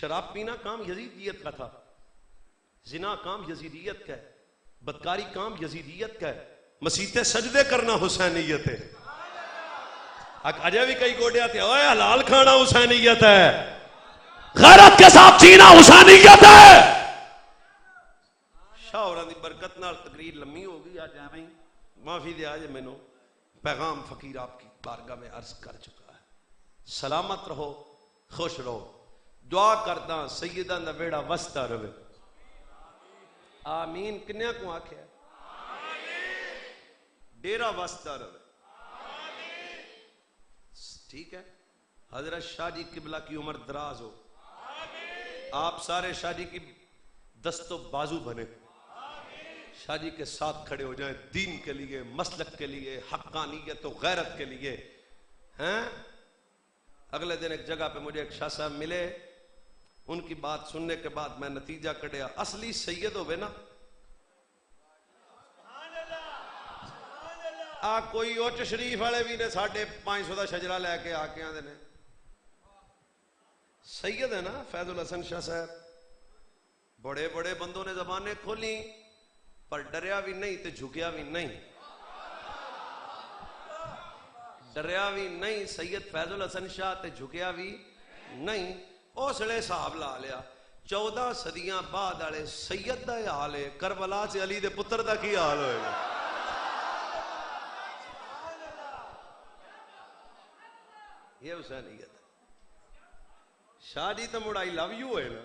شراب پینا کام یزیدیت کا تھا زنا کام یزیدیت کا ہے بدکاری کام یزیدیت کا ہے مسیطے سجدے کرنا حسینیت ہے. اجے بھی کئی گوڈیا تھے اوے حلال کھانا حسینیت ہے غیرت کے ساتھ جینا حسینیت ہے. شاہ دی برکت نال تقریر لمبی ہو گئی آج ایویں معافی دیا جے مینوں پیغام فقیر آپ کی بارگاہ میں عرض کر چکا ہے. سلامت رہو خوش رہو دعا کردا سیداں دا بیڑا وستا رہے. آمین کنیا کو آکھیا ڈیرا وستا رہے. ٹھیک ہے حضرت شاہ جی قبلہ کی عمر دراز ہو آپ سارے شاہ جی کی دست و بازو بنے شاہ جی کے ساتھ کھڑے ہو جائیں دین کے لیے مسلک کے لیے حقانیت و غیرت کے لیے ہیں. اگلے دن ایک جگہ پہ مجھے ایک شاہ صاحب ملے ان کی بات سننے کے بعد میں نتیجہ کڑیا اصلی سید ہوئے نا کوئی اچ شریف والے بھی نے 550 دا شجرا لے کے آ کے آدھے نے سید ہے نا فیض الحسن شاہ صاحب بڑے بڑے بندوں نے زبانیں کھولی پر ڈریا بھی نہیں تے جھکیا بھی نہیں ڈریا بھی نہیں سید فیض الحسن شاہ تے جھکیا بھی نہیں. اس لیے صاحب لا لیا 14 صدیاں بعد والے سید دا حال ہے کربلا سے علی دے پتر دا کی حال ہوئے گا. یہ حسینیت ہے. شاہ جی تو مڑ آئی لو یو ہے نا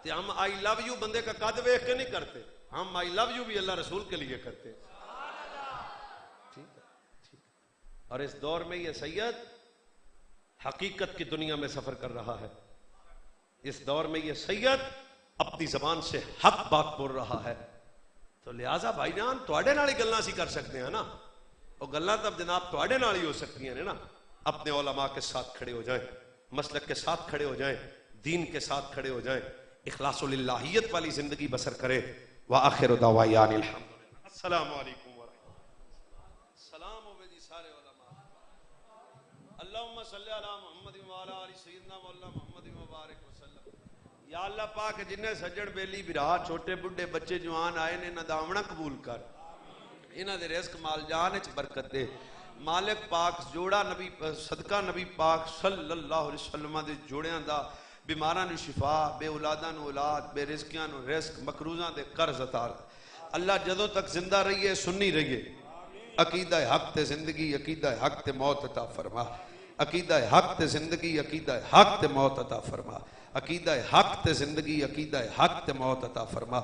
تے ہم آئی لو یو بندے کا قد دیکھ کے نہیں کرتے ہم آئی لو یو بھی اللہ رسول کے لیے کرتے. ٹھیک ہے اور اس دور میں یہ سید حقیقت کی دنیا میں سفر کر رہا ہے. اس دور میں یہ سید اپنی زبان سے حق بات بول رہا ہے. تو لہٰذا بھائی جان تواڈے نال ہی گلاں سی کر سکتے ہیں نا وہ گلاں تب جناب تواڈے نال ہی ہو سکتی ہیں نا اپنے علماء کے ساتھ کھڑے ہو جائیں، مسلک کے ساتھ کھڑے ہو جائیں، دین کے ساتھ کھڑے ہو جائیں، اخلاص و للہیت والی زندگی بسر کریں. وآخر دعوانا الحمد. السلام علیکم ورحمۃ اللہ. سلام ہو جی سارے علماء. اللہم صلی علی محمد وعلی آل سیدنا مولانا محمد مبارک وسلم. یا اللہ پاک جنہیں سجڑ بیلی برا چھوٹے بڑھے بچے جوان آئے نے انہاں دا آمنا قبول کر، انہاں دے رزق مال جان وچ برکت دے. مالک پاک جوڑا نبی صدقہ نبی پاک صلی اللہ علیہ وسلم دے جوڑیاں دا، بیماراں نو شفا، بے اولاداں نو اولاد، بے رزقیاں نو رزق، مقروضاں دے قرض عطا. اللہ جدوں تک زندہ رہیے سنی رہیے، عقیدہ حق تے زندگی، عقیدہ حق تے موت عطا فرما. عقیدہ حق تے زندگی، عقیدہ حق تے موت عطا فرما. عقیدہ حق تے زندگی، عقیدہ حق تے موت عطا فرما.